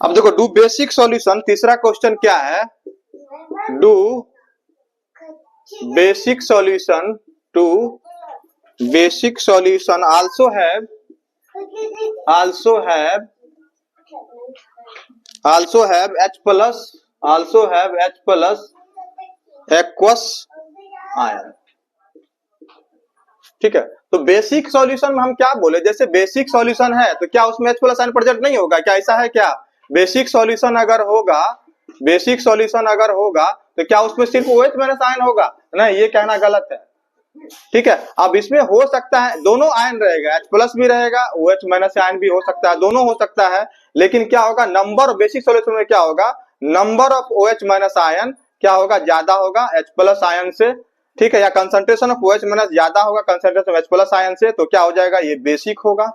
अब देखो डू बेसिक सॉल्यूशन, तीसरा क्वेश्चन क्या है, do basic solution to basic solution also have H plus aqueous ion, ठीक है, तो बेसिक सॉल्यूशन में हम क्या बोले, जैसे बेसिक सॉल्यूशन है तो क्या उसमें H प्लस आयन प्रेजेंट नहीं होगा, क्या ऐसा है क्या? बेसिक सॉल्यूशन अगर होगा, बेसिक सॉल्यूशन अगर होगा तो क्या उसमें सिर्फ OH माइनस आयन होगा? नहीं, ये कहना गलत है। ठीक है, अब इसमें हो सकता है दोनों आयन रहेगा, H प्लस भी रहेगा, OH माइनस आयन भी हो सकता है, दोनों हो सकता है, लेकिन क्या होगा, नंबर बेसिक सॉल्यूशन में क्या होगा, number of OH minus ion क्या होगा, ज्यादा होगा H प्लस आयन से। ठीक है, या कंसंट्रेशन ऑफ OH माइनस ज्यादा होगा concentration of H plus ion से, तो क्या हो जाएगा, ये बेसिक होगा।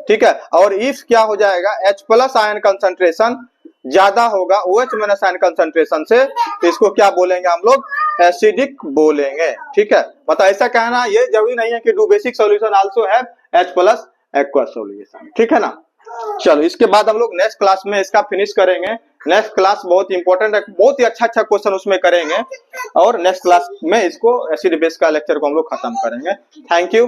ठीक है, और इफ क्या हो जाएगा, H प्लस आयन कंसंट्रेशन ज्यादा होगा OH माइनस आयन कंसंट्रेशन से, तो इसको क्या बोलेंगे हम लोग, एसिडिक बोलेंगे। ठीक है, मतलब ऐसा कहना ये जरूरी नहीं है कि do basic solution also have H plus aqueous solution. ठीक है ना, चलो इसके बाद हम लोग नेक्स्ट क्लास में इसका फिनिश करेंगे। नेक्स्ट क्लास बहुत इंपॉर्टेंट है, बहुत ही अच्छा क्वेश्चन उसमें करेंगे, और नेक्स्ट क्लास में इसको एसिड बेस का लेक्चर को हम लोग खत्म करेंगे। Thank you.